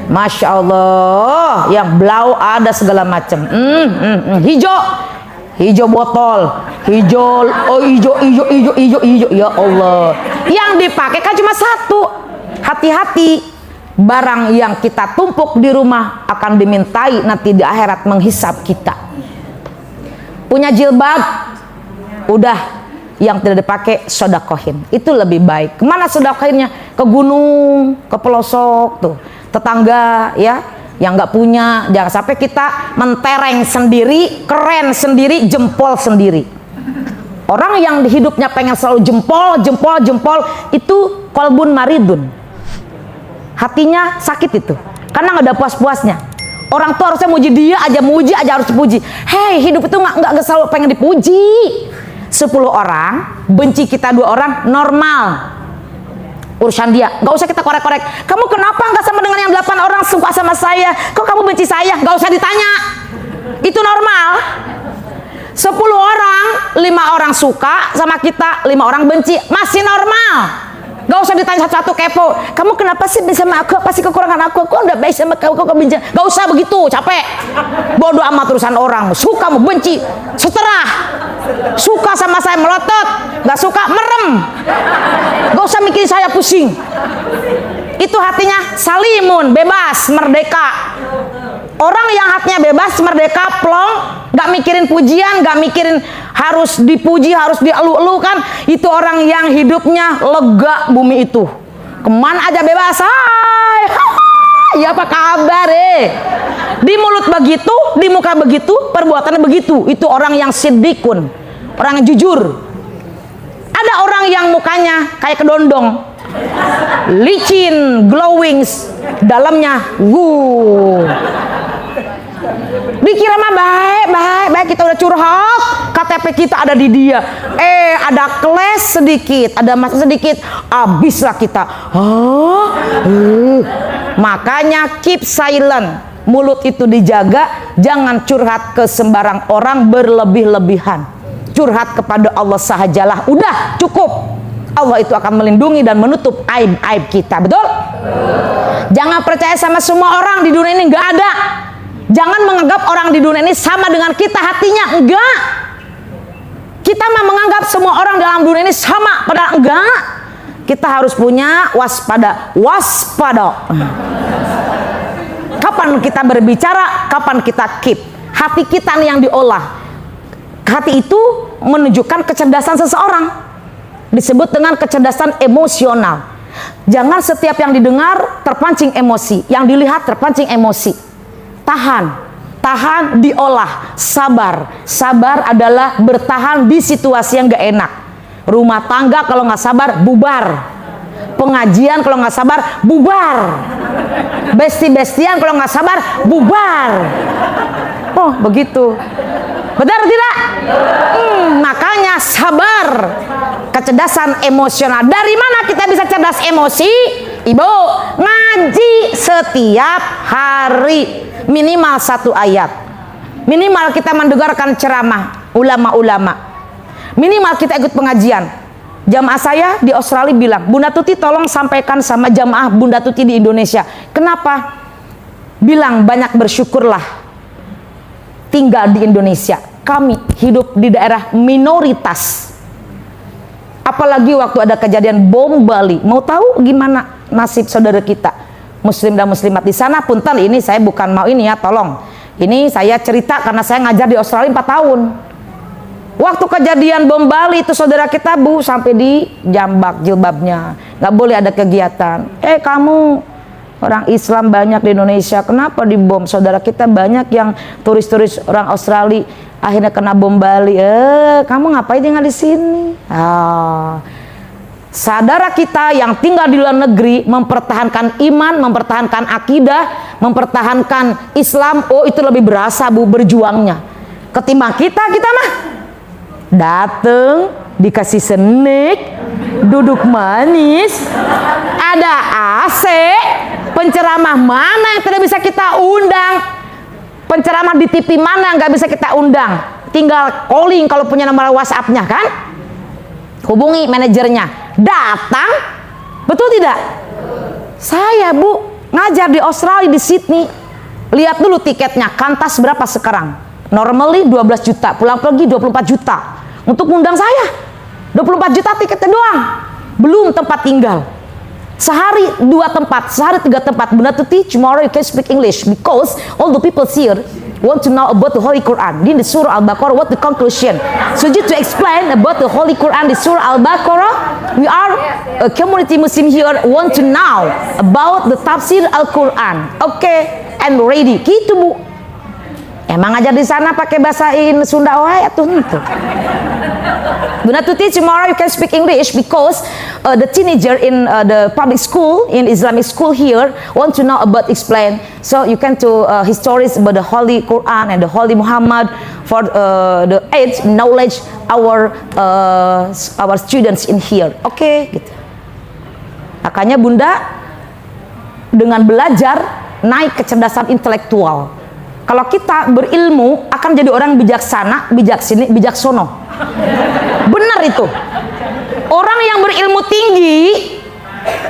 Masya Allah, yang blau ada segala macam. Hijau botol, hijau ya Allah. Yang dipakai kan cuma satu. Hati-hati, barang yang kita tumpuk di rumah akan dimintai nanti di akhirat menghisap kita. Punya jilbab, udah, yang tidak dipakai sodakohin, itu lebih baik. Kemana sodakohinnya? Ke gunung, ke pelosok tuh, tetangga ya, yang nggak punya. Jangan sampai kita mentereng sendiri, keren sendiri, jempol sendiri. Orang yang hidupnya pengen selalu jempol itu kolbun maridun, hatinya sakit itu, karena nggak ada puas-puasnya. Orang tuh harusnya muji dia aja, harus dipuji. Hei, hidup itu nggak selalu pengen dipuji. 10 orang benci kita 2 orang, normal. Urusan dia, nggak usah kita korek-korek. Kamu kenapa nggak sama dengan yang 8 orang suka sama saya? Kok kamu benci saya? Nggak usah ditanya. Itu normal. 10 orang, 5 orang suka sama kita, 5 orang benci, masih normal. Gak usah ditanya satu-satu kepo. Kamu kenapa sih bisa sama aku? Apa sih kekurangan aku? Kok udah baik sama kamu? Kok benci? Gak usah begitu, capek. Bodoh amat urusan orang. Suka mau benci, seterah. Suka sama saya melotot, gak suka merem. Gak usah mikirin saya pusing. Itu hatinya salimun, bebas, merdeka. Orang yang hatinya bebas, merdeka, plong, gak mikirin pujian, gak mikirin harus dipuji, harus dielu-elukan, itu orang yang hidupnya lega bumi itu. Kemana aja bebas. Hai, ya apa kabar Di mulut begitu, di muka begitu, perbuatannya begitu. Itu orang yang siddiqun, orang yang jujur. Ada orang yang mukanya kayak kedondong, licin, glowing, dalamnya dikira mah baik, kita udah curhat, KTP kita ada di dia. Ada keles sedikit, ada masalah sedikit, habislah kita. Makanya keep silent, mulut itu dijaga, jangan curhat ke sembarang orang berlebih-lebihan. Curhat kepada Allah sahajalah, udah cukup. Allah itu akan melindungi dan menutup aib-aib kita, betul? Jangan percaya sama semua orang di dunia ini, nggak ada. Jangan menganggap orang di dunia ini sama dengan kita hatinya, enggak. Kita mah menganggap semua orang dalam dunia ini sama, padahal enggak. Kita harus punya waspada. Kapan kita berbicara, kapan kita keep. Hati kita nih yang diolah. Hati itu menunjukkan kecerdasan seseorang. Disebut dengan kecerdasan emosional. Jangan setiap yang didengar terpancing emosi, yang dilihat terpancing emosi. Tahan, diolah, sabar adalah bertahan di situasi yang gak enak. Rumah tangga kalau nggak sabar, bubar. Pengajian kalau nggak sabar, bubar. Besti-bestian kalau nggak sabar, bubar. Oh begitu, benar tidak? Makanya sabar, kecerdasan emosional. Dari mana kita bisa cerdas emosi? Ibu, ngaji setiap hari minimal 1 ayat. Minimal kita mendengarkan ceramah ulama-ulama. Minimal kita ikut pengajian. Jamaah saya di Australia bilang, Bunda Tuti tolong sampaikan sama jamaah Bunda Tuti di Indonesia. Kenapa? Bilang banyak bersyukurlah tinggal di Indonesia. Kami hidup di daerah minoritas. Apalagi waktu ada kejadian bom Bali. Mau tahu gimana nasib saudara kita muslim dan muslimat di sana? Punten, ini saya bukan mau ini ya, tolong. Ini saya cerita karena saya ngajar di Australia 4 tahun. Waktu kejadian bom Bali itu saudara kita sampai di jambak jilbabnya, nggak boleh ada kegiatan. Kamu orang Islam banyak di Indonesia, kenapa dibom? Saudara kita banyak yang turis-turis orang Australia akhirnya kena bom Bali. Kamu ngapain tinggal di sini? Saudara kita yang tinggal di luar negeri mempertahankan iman, mempertahankan akidah, mempertahankan Islam, itu lebih berasa berjuangnya. Ketimbang kita mah dateng dikasih snack, duduk manis, ada AC, penceramah mana yang tidak bisa kita undang, penceramah di TV mana nggak bisa kita undang, tinggal calling kalau punya nomor WhatsApp-nya kan, hubungi manajernya, datang, betul tidak? Saya Bu ngajar di Australia, di Sydney, lihat dulu tiketnya, kantas berapa sekarang? Normally 12 juta, pulang pergi 24 juta. Untuk ngundang saya 24 juta tiketnya doang, belum tempat tinggal. Sehari 2 tempat, sehari 3 tempat. Bunda Tuti, tomorrow you can speak English because all the people here want to know about the Holy Quran. In the Surah Al-Baqarah, what the conclusion? So just to explain about the Holy Quran, the Surah Al-Baqarah, we are a community Muslim here want to know about the Tafsir Al-Quran. Okay, and ready. Gitu Bu. Emang aja di sana pakai bahasain Sunda wae atuh henteu. Bunda Tuti, tomorrow you can speak English because the teenager in the public school, in Islamic school here, want to know about explain. So you can to histories about the Holy Quran and the Holy Muhammad for the age knowledge our students in here. Oke, gitu. Makanya Bunda dengan belajar naik kecerdasan intelektual. Kalau kita berilmu akan jadi orang bijaksana, bijaksini, bijaksono. Benar itu. Orang yang berilmu tinggi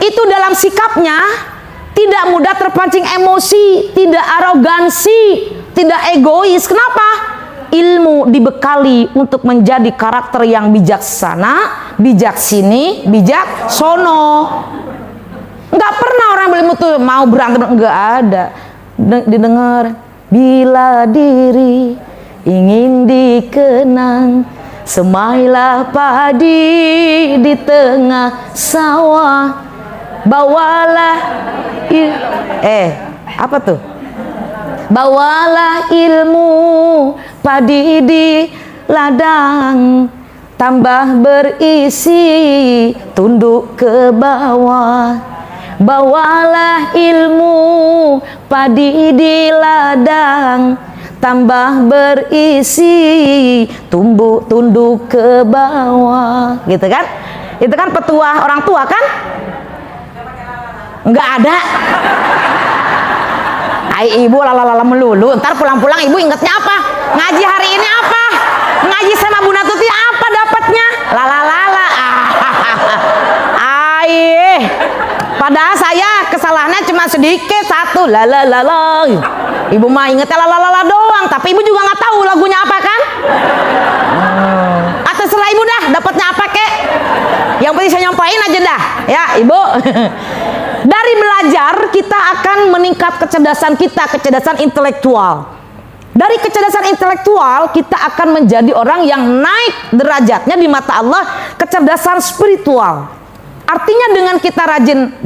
itu dalam sikapnya tidak mudah terpancing emosi, tidak arogansi, tidak egois. Kenapa? Ilmu dibekali untuk menjadi karakter yang bijaksana, bijaksini, bijaksono. Nggak pernah orang berilmu tuh mau berantem, nggak ada. Didengar. Bila diri ingin dikenang, semailah padi di tengah sawah, bawalah apa tuh? Bawalah ilmu padi di ladang, tambah berisi tunduk ke bawah. Bawalah ilmu padi di ladang, tambah berisi tunduk ke bawah. Gitu kan? Itu kan petua orang tua kan? Enggak ada. Ay, ibu lala melulu. Ntar pulang-pulang ibu ingetnya apa? Ngaji hari ini apa? Ngaji sama Bunda Tuti apa dapatnya? Lala. Ay. Padahal saya kesalahannya cuma sedikit, satu lala. Ibu mah ingetnya lala doang, tapi ibu juga nggak tahu lagunya apa kan? Atau setelah ibu dah dapatnya apa kek? Yang penting saya nyampain aja dah, ya ibu. Dari belajar kita akan meningkat kecerdasan kita, kecerdasan intelektual. Dari kecerdasan intelektual kita akan menjadi orang yang naik derajatnya di mata Allah, kecerdasan spiritual. Artinya dengan kita rajin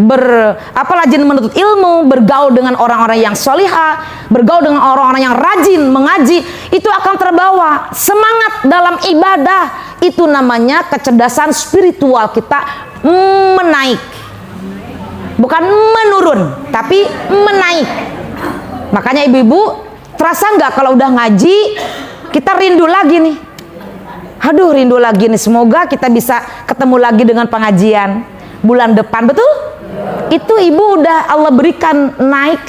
menuntut ilmu, bergaul dengan orang-orang yang solihah, bergaul dengan orang-orang yang rajin mengaji, itu akan terbawa semangat dalam ibadah. Itu namanya kecerdasan spiritual kita menaik, bukan menurun, tapi menaik. Makanya ibu-ibu terasa nggak kalau udah ngaji kita rindu lagi nih? Aduh, rindu lagi nih. Semoga kita bisa ketemu lagi dengan pengajian bulan depan, betul? Itu ibu udah Allah berikan naik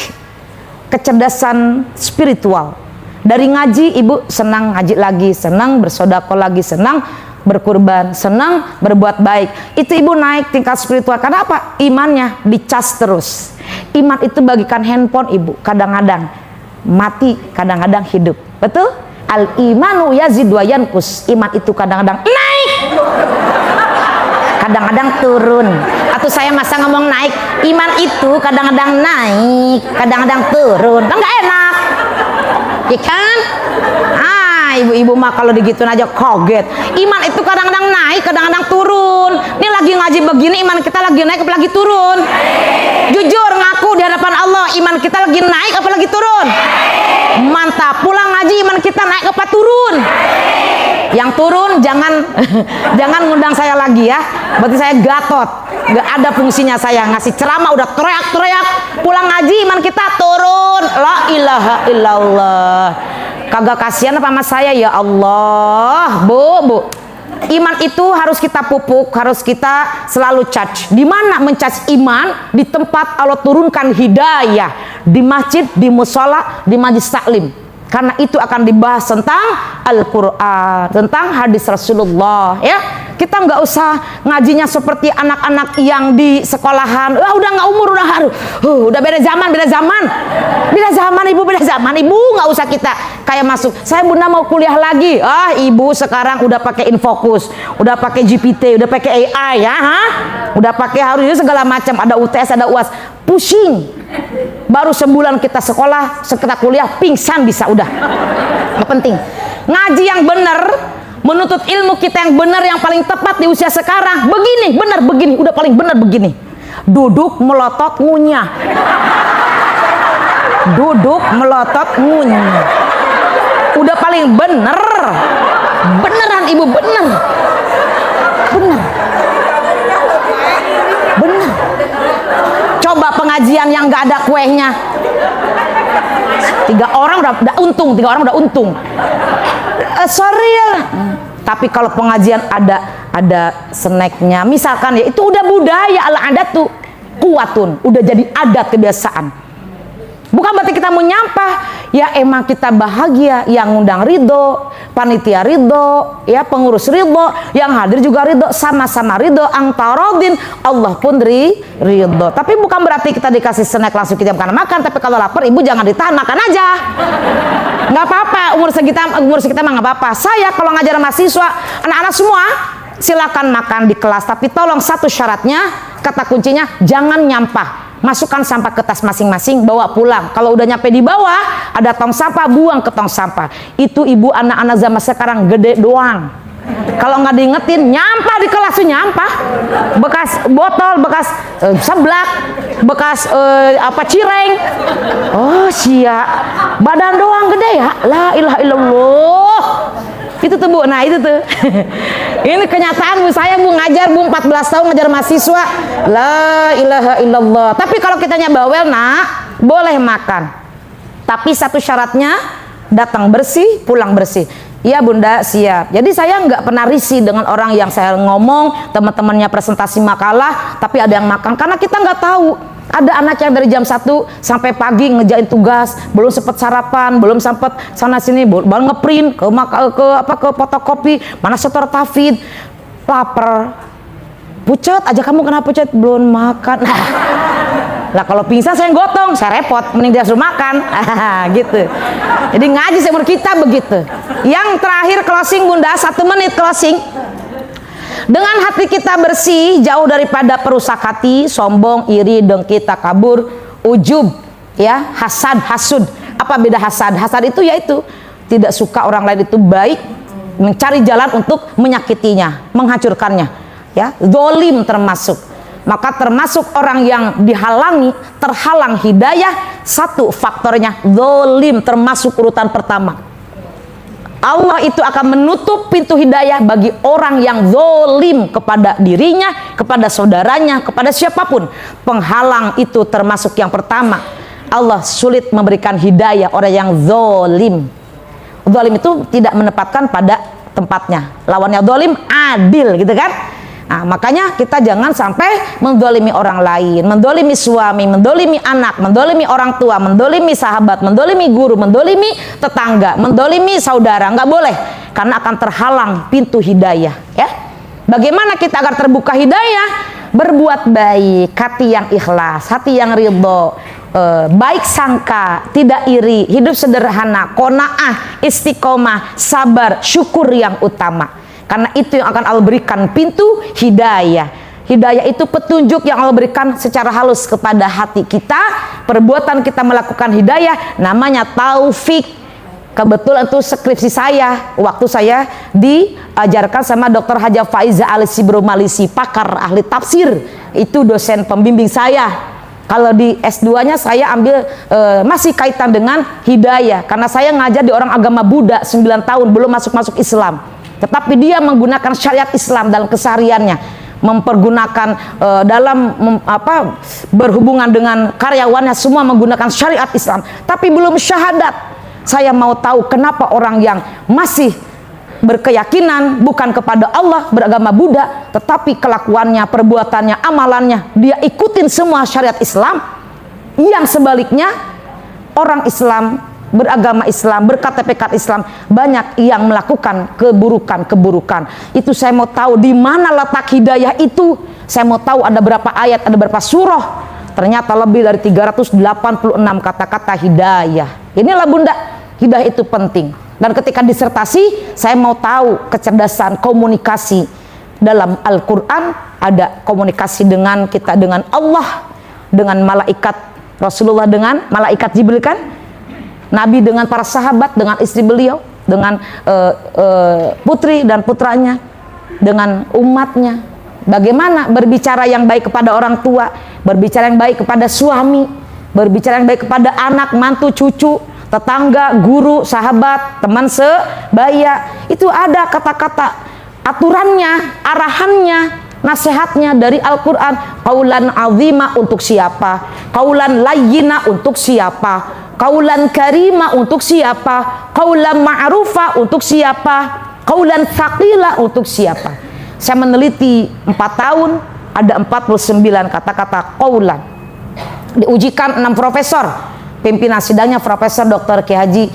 kecerdasan spiritual. Dari ngaji ibu senang ngaji lagi, senang bersedekah lagi, senang berkurban, senang berbuat baik. Itu ibu naik tingkat spiritual. Karena apa? Imannya dicas terus. Iman itu bagikan handphone ibu, kadang-kadang mati, kadang-kadang hidup, betul? Al imanu yazid wa yanqus. Iman itu kadang-kadang naik, kadang-kadang turun. Atau saya masa ngomong naik, iman itu kadang-kadang naik, kadang-kadang turun. Kan nggak enak, ya kan? Ibu-ibu mah kalau digituin aja kaget. Iman itu kadang-kadang naik, kadang-kadang turun. Ini lagi ngaji begini, iman kita lagi naik apa lagi turun? Jujur ngaku di hadapan Allah, iman kita lagi naik apa lagi turun? Mantap. Pulang ngaji iman kita naik apa turun? Yang turun jangan jangan ngundang saya lagi ya. Berarti saya gatot. Nggak ada fungsinya saya ngasih ceramah udah teriak-teriak. Pulang ngaji iman kita turun. La ilaha illallah. Kagak kasihan apa sama saya? Ya Allah, Bu. Iman itu harus kita pupuk, harus kita selalu charge. Di mana mencharge iman? Di tempat Allah turunkan hidayah, di masjid, di musola, di majlis taklim. Karena itu akan dibahas tentang Al-Quran, tentang hadis Rasulullah, ya. Kita nggak usah ngajinya seperti anak-anak yang di sekolahan. Udah nggak umur, udah beda zaman ibu, beda zaman ibu. Nggak usah kita kayak masuk. Saya bunda mau kuliah lagi. Ibu sekarang udah pakai Infocus, udah pakai GPT, udah pakai AI, ya, udah pakai harusnya segala macam. Ada UTS, ada UAS. Pusing. Baru sebulan kita sekolah, kita kuliah, pingsan bisa udah. Nggak penting. Ngaji yang benar, menuntut ilmu kita yang benar, yang paling tepat di usia sekarang. Begini, benar begini, udah paling benar begini. Duduk melotot ngunyah. Duduk melotot ngunyah. Udah paling benar. Beneran ibu, bener. Bener. Bener. Coba pengajian yang nggak ada kuehnya. 3 orang udah untung. Sorry ya. Tapi kalau pengajian ada snacknya, misalkan, ya itu udah budaya, al-adat tuh kuatun, udah jadi adat, kebiasaan. Bukan berarti kita mau nyampah. Ya emang kita bahagia, yang ngundang ridho, panitia ridho, ya pengurus ridho, yang hadir juga ridho, sama-sama ridho, angtarodin, Allah pun ridho. Tapi bukan berarti kita dikasih snack langsung kita makan. Tapi kalau lapar, ibu jangan ditahan, makan aja. Nggak apa-apa, umur sekitar mah nggak apa-apa. Saya kalau ngajar mahasiswa, anak-anak semua silakan makan di kelas. Tapi tolong satu syaratnya, kata kuncinya, jangan nyampah. Masukkan sampah ke tas masing-masing, bawa pulang. Kalau udah nyampe di bawah, ada tong sampah, buang ke tong sampah. Itu ibu anak-anak zaman sekarang gede doang. Kalau nggak diingetin, nyampah di kelas tuh nyampah. Bekas botol, bekas seblak, bekas cireng. Oh sia, badan doang gede ya. La ilaha illallah. Itu tuh bu, nah itu tuh. Ini kenyataan bu, saya bu ngajar bu 14 tahun ngajar mahasiswa. La ilaha illallah. Tapi kalau kitanya bawel nak, boleh makan. Tapi satu syaratnya, datang bersih, pulang bersih. Iya bunda, siap. Jadi saya nggak pernah risih dengan orang yang saya ngomong, teman-temannya presentasi makalah, tapi ada yang makan. Karena kita nggak tahu. Ada anak yang dari jam 1 sampai pagi ngejain tugas, belum sempat sarapan, belum sempat sana sini, baru ngeprint ke fotokopi, mana setor tahfidz, lapar, pucat aja kamu, kenapa pucat, belum makan. Lah kalau pingsan saya gotong, saya repot, mending dia suruh makan. Gitu. Jadi ngaji seumur kita begitu. Yang terakhir closing bunda, 1 menit closing. Dengan hati kita bersih, jauh daripada perusak hati, sombong, iri, dengki, takabur, ujub, ya, hasad, hasud. Apa beda hasad? Hasad itu yaitu tidak suka orang lain itu baik, mencari jalan untuk menyakitinya, menghancurkannya, ya. Zolim termasuk. Maka termasuk orang yang dihalangi, terhalang hidayah, satu faktornya zolim, termasuk urutan pertama. Allah itu akan menutup pintu hidayah bagi orang yang zolim kepada dirinya, kepada saudaranya, kepada siapapun. Penghalang itu termasuk yang pertama. Allah sulit memberikan hidayah orang yang zolim. Zolim itu tidak menempatkan pada tempatnya. Lawannya zolim, adil, gitu kan? Nah, makanya kita jangan sampai mendolimi orang lain, mendolimi suami, mendolimi anak, mendolimi orang tua, mendolimi sahabat, mendolimi guru, mendolimi tetangga, mendolimi saudara. Nggak boleh, karena akan terhalang pintu hidayah, ya. Bagaimana kita agar terbuka hidayah? Berbuat baik, hati yang ikhlas, hati yang ridho, baik sangka, tidak iri, hidup sederhana, qanaah, istiqomah, sabar, syukur yang utama. Karena itu yang akan Allah berikan pintu hidayah. Hidayah itu petunjuk yang Allah berikan secara halus kepada hati kita. Perbuatan kita melakukan hidayah namanya taufik. Kebetulan itu skripsi saya, waktu saya diajarkan sama Dr. Haja Faiza Al-Sibru Malisi, pakar ahli tafsir. Itu dosen pembimbing saya. Kalau di S2-nya saya ambil masih kaitan dengan hidayah. Karena saya ngajar di orang agama Buddha 9 tahun, belum masuk Islam. Tetapi dia menggunakan syariat Islam dalam kesehariannya, mempergunakan berhubungan dengan karyawannya semua menggunakan syariat Islam, tapi belum syahadat. Saya mau tahu kenapa orang yang masih berkeyakinan bukan kepada Allah, beragama Buddha, tetapi kelakuannya, perbuatannya, amalannya, dia ikutin semua syariat Islam. Yang sebaliknya, orang Islam, beragama Islam, berKTP Islam, banyak yang melakukan keburukan-keburukan. Itu saya mau tahu di mana letak hidayah itu. Saya mau tahu ada berapa ayat, ada berapa surah. Ternyata lebih dari 386 kata-kata hidayah. Inilah Bunda, hidayah itu penting. Dan ketika disertasi, saya mau tahu kecerdasan komunikasi. Dalam Al-Quran ada komunikasi dengan kita, dengan Allah, dengan malaikat, Rasulullah dengan malaikat Jibril kan, Nabi dengan para sahabat, dengan istri beliau, dengan putri dan putranya, dengan umatnya. Bagaimana berbicara yang baik kepada orang tua, berbicara yang baik kepada suami, berbicara yang baik kepada anak, mantu, cucu, tetangga, guru, sahabat, teman sebaya. Itu ada kata-kata, aturannya, arahannya, nasihatnya dari Al-Quran. Qaulan azima untuk siapa, qaulan layyina untuk siapa, qaulan karima untuk siapa, qaulan ma'rufa untuk siapa, qaulan thaqila untuk siapa. Saya meneliti 4 tahun, ada 49 kata-kata qaulan. Diujikan 6 profesor. Pimpinan sidangnya Profesor Dr. Kiai Haji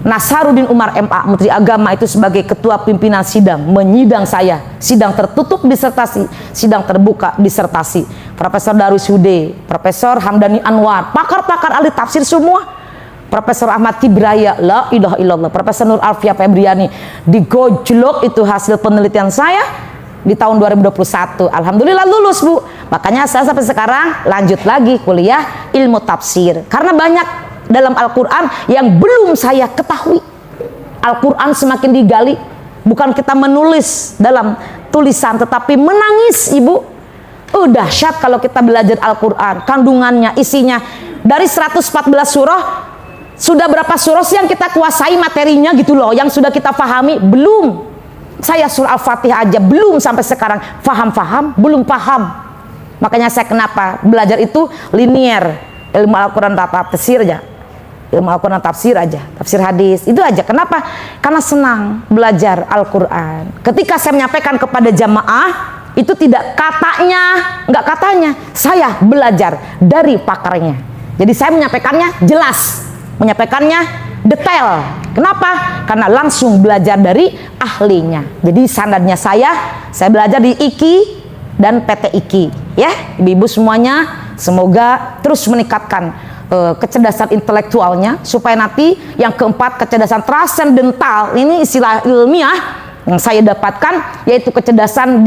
Nasaruddin Umar MA, Menteri Agama, itu sebagai ketua pimpinan sidang, menyidang saya. Sidang tertutup disertasi, sidang terbuka disertasi. Profesor Darus Hude, Profesor Hamdani Anwar, pakar-pakar ahli tafsir semua. Profesor Ahmad Kibraya, la ilaha illallah. Profesor Nur Alfia Febriani, digojlok itu hasil penelitian saya di tahun 2021. Alhamdulillah lulus, Bu. Makanya saya sampai sekarang lanjut lagi kuliah ilmu tafsir, karena banyak dalam Al-Quran yang belum saya ketahui. Al-Quran semakin digali, bukan kita menulis dalam tulisan, tetapi menangis, Ibu. Dahsyat kalau kita belajar Al-Quran, kandungannya, isinya. Dari 114 surah, sudah berapa surah sih yang kita kuasai materinya gitu loh, yang sudah kita pahami? Belum. Saya surah Al-Fatihah aja belum sampai sekarang paham, belum paham. Makanya saya kenapa belajar itu linier, ilmu Al-Quran tafsir aja, ilmu Al-Quran tafsir aja, tafsir hadis, itu aja. Kenapa? Karena senang belajar Al-Quran. Ketika saya menyampaikan kepada jamaah, itu tidak nggak katanya, saya belajar dari pakarnya. Jadi saya menyampaikannya jelas, menyampaikannya detail. Kenapa? Karena langsung belajar dari ahlinya. Jadi sanadnya saya belajar di IKI dan PT IKI. Ya, ibu-ibu semuanya, semoga terus meningkatkan kecerdasan intelektualnya, supaya nanti yang keempat, kecerdasan transendental, ini istilah ilmiah yang saya dapatkan, yaitu kecerdasan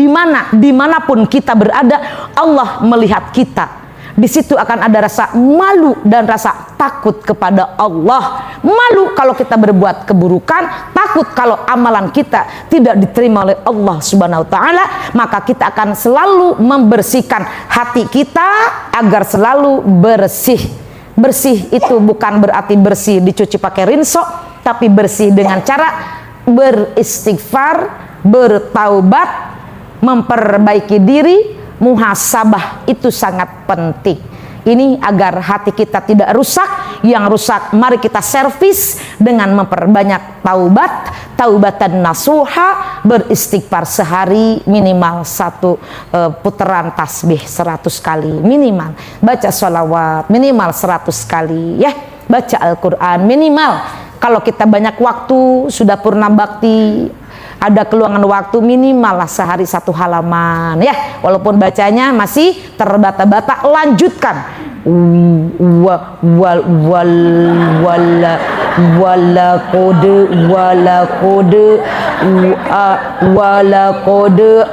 dimanapun kita berada, Allah melihat kita. Di situ akan ada rasa malu dan rasa takut kepada Allah. Malu kalau kita berbuat keburukan, takut kalau amalan kita tidak diterima oleh Allah Subhanahu wa taala. Maka kita akan selalu membersihkan hati kita agar selalu bersih. Bersih itu bukan berarti bersih dicuci pakai rinso, tapi bersih dengan cara beristighfar, bertaubat, memperbaiki diri. Muhasabah itu sangat penting. Ini agar hati kita tidak rusak. Yang rusak mari kita servis dengan memperbanyak taubat, taubatan nasuha, beristighfar sehari minimal 1 putaran tasbih 100 kali minimal, baca sholawat minimal 100 kali, ya, baca Al-Quran minimal. Kalau kita banyak waktu, sudah purna bakti, ada keluangan waktu, minimal lah sehari 1 halaman, ya, walaupun bacanya masih terbata-bata, lanjutkan. Wala kode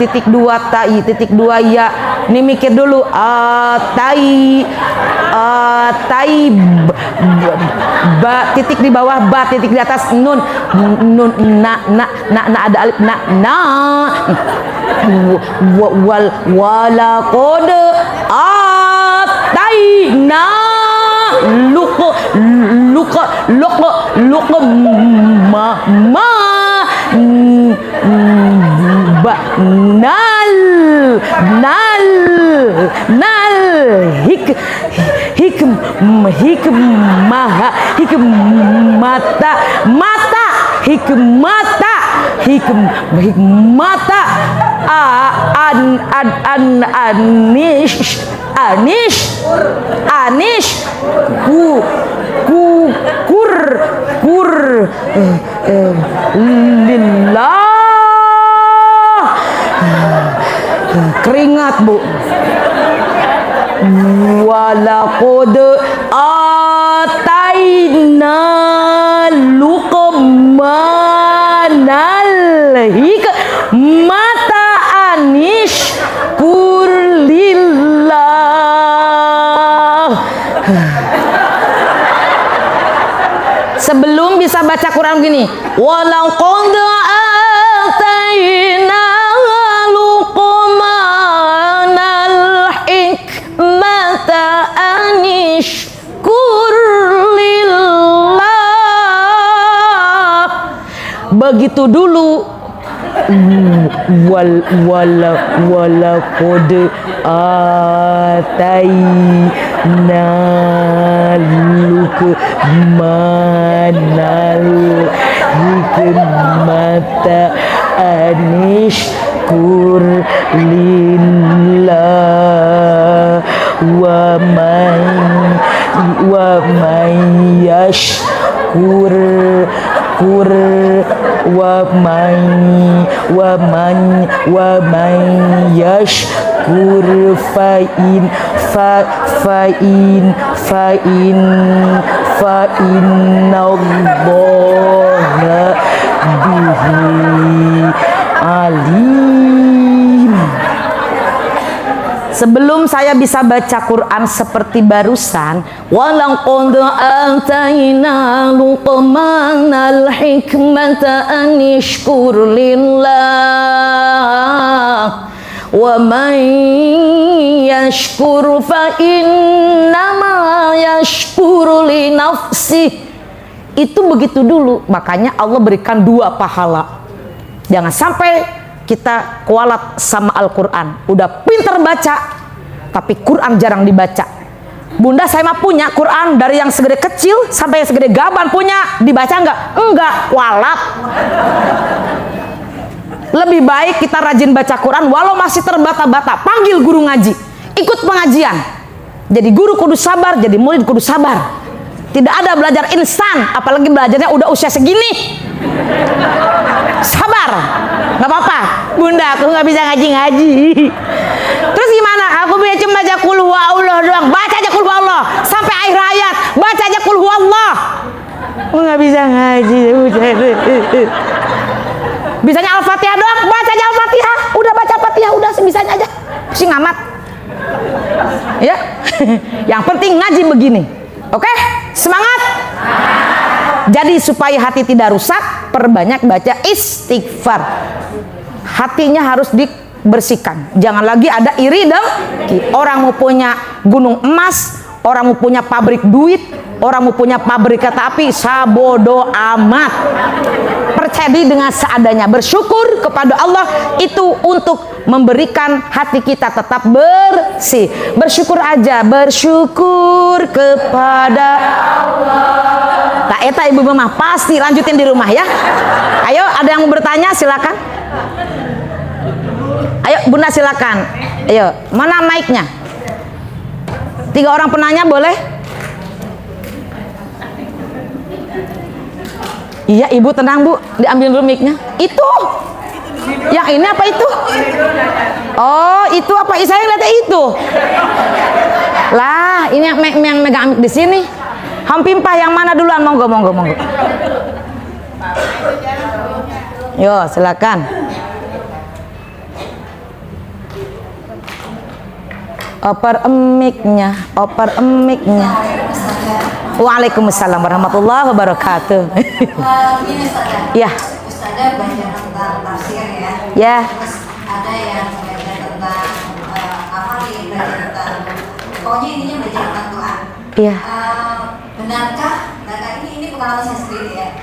titik 2 ya, ini mikir dulu, titik di bawah, titik di atas, nun ada alif, wala kode ataina nal hikmah hikmata mata hikmata hikmata anish kur lillah. Keringat bu. Walaqad ataina luqmanal hikmata anish kurlillah. Sebelum bisa baca Quran gini, walaqad ataina luqmanal hikmata anish kurlillah. Begitu dulu. Walaqad ataina luqmanal hikmata anishkur lillah wa man yashkur wa man yashkur fa innallaha bihi alim. Sebelum saya bisa baca Quran seperti barusan, walaqad ataina luqmanal hikmata anishkur lillah wa man yashkur fa innama yashkuru li nafsih. Itu begitu dulu, makanya Allah berikan 2 pahala. Jangan sampai kita kualat sama Al-Quran. Udah pinter baca, tapi Quran jarang dibaca. Bunda saya mah punya Quran dari yang segede kecil sampai yang segede gaban punya. Dibaca enggak? Enggak, kualat. Lebih baik kita rajin baca Quran walau masih terbata-bata. Panggil guru ngaji, ikut pengajian. Jadi guru kudu sabar, jadi murid kudu sabar. Tidak ada belajar instan, apalagi belajarnya udah usia segini. Sabar, nggak apa-apa. Bunda, aku nggak bisa ngaji-ngaji. Terus gimana? Aku bisa cuma baca qul huwallah doang. Baca aja qul huwallah sampai akhir ayat. Baca aja qul huwallah. Aku nggak bisa ngaji. Bisanya Al-Fatihah doang. Baca aja Al-Fatihah. Udah baca Al-Fatihah, udah sebisanya aja. Pusing amat. Ya, yang penting ngaji begini. Oke, semangat. Jadi supaya hati tidak rusak, perbanyak baca istighfar. Hatinya harus dibersihkan. Jangan lagi ada iri dengki. Orang mau punya gunung emas, orang mau punya pabrik duit, orang mau punya pabrik kereta api, sabodo amat. Percaya diri dengan seadanya, bersyukur kepada Allah itu untuk memberikan hati kita tetap bersih. Bersyukur aja, bersyukur kepada Allah. Tak eta ibu mama pasti lanjutin di rumah ya. Ayo, ada yang mau bertanya silakan. Ayo bunda silakan. Ayo, mana mic-nya? 3 orang penanya boleh? Iya ibu tenang bu, diambil dulu mic-nya. Itu yang ini apa itu? Oh itu apa? Saya ngeliatnya itu. Lah ini yang megang mic di sini. Hampimpah yang mana duluan? Monggo. Yo silakan. Oper mic-nya. Waalaikumsalam warahmatullahi wabarakatuh. Ini Ya. Ustazah belajar tentang tafsir ya. Ya. Terus ada yang belajar tentang hafalin, belajar tentang pokoknya intinya belajar tentang Quran. Iya. Benarkah? Nah ini pengalaman saya sendiri ya.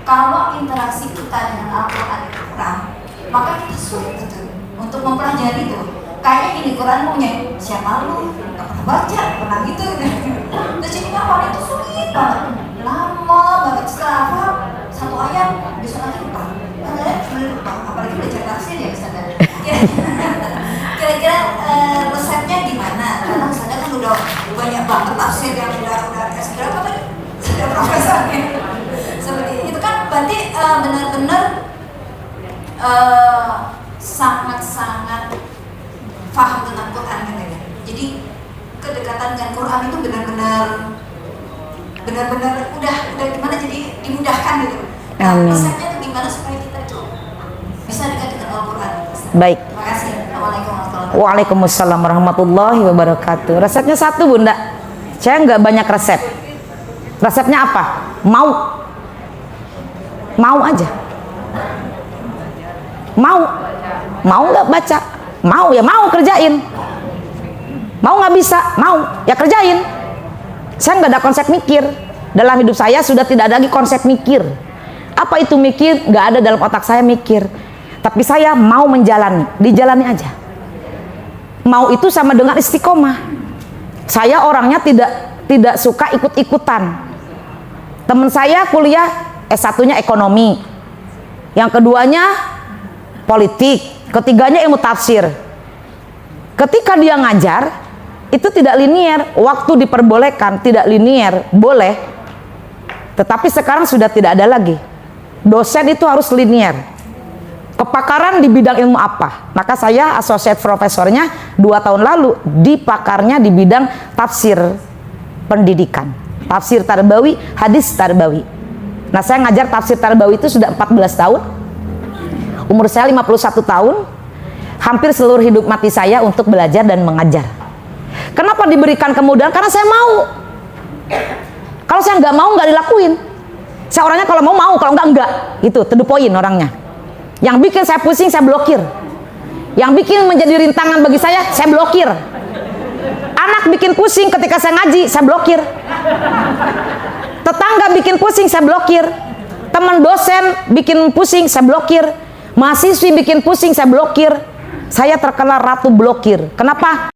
Kalau interaksi kita dengan Al-Quran itu kurang, maka kita sulit betul untuk mempelajari itu. kayaknya ini Quran punya siapa lu? Gak pernah baca, pernah gitu. Terus ini ngapalin itu sulit banget, lama banget, setelah hafal satu ayat besok lagi lupa. Kadang-kadang cuma lupa, apalagi udah cari tafsir ya misalnya. Kira-kira resepnya gimana? Karena misalnya kan udah banyak banget tafsir yang udah S berapa tadi? Sudah profesornya. Seperti itu kan berarti benar-benar sangat-sangat paham tentang Quran gitu ya. Jadi kedekatan dengan Quran itu benar-benar udah gimana, jadi dimudahkan gitu. Nah, Amin. resepnya itu gimana supaya kita tuh bisa dekat dengan Al-Quran? Baik. Terima kasih. Assalamualaikum warahmatullahi wabarakatuh. Waalaikumsalam warahmatullahi wabarakatuh. Resepnya satu, Bunda. Saya nggak banyak resep. Resepnya apa? Mau aja. Mau nggak baca? Mau ya mau kerjain. Mau nggak bisa? Mau ya kerjain. Saya nggak ada konsep mikir. Dalam hidup saya sudah tidak ada lagi konsep mikir. Apa itu mikir? Nggak ada dalam otak saya mikir. Tapi saya mau menjalani, dijalani aja. Mau itu sama dengan istiqomah. Saya orangnya tidak suka ikut-ikutan. Teman saya kuliah S1-nya ekonomi, yang keduanya politik, ketiganya ilmu tafsir. Ketika dia ngajar, itu tidak linier, waktu diperbolehkan, tidak linier, boleh. Tetapi sekarang sudah tidak ada lagi. Dosen itu harus linier. Kepakaran di bidang ilmu apa? Maka saya associate profesornya 2 tahun lalu, dipakarnya di bidang tafsir pendidikan, tafsir tarbawi, hadis tarbawi. Nah, saya ngajar tafsir tarbawi itu sudah 14 tahun. Umur saya 51 tahun. Hampir seluruh hidup mati saya untuk belajar dan mengajar. Kenapa diberikan kemudahan? Karena saya mau. Kalau saya nggak mau, nggak dilakuin. Saya orangnya kalau mau, kalau enggak. Itu to the point orangnya. Yang bikin saya pusing, saya blokir. Yang bikin menjadi rintangan bagi saya blokir. Anak bikin pusing ketika saya ngaji, saya blokir. Tetangga bikin pusing, saya blokir. Teman dosen bikin pusing, saya blokir. Mahasiswi bikin pusing, saya blokir. Saya terkenal ratu blokir. Kenapa?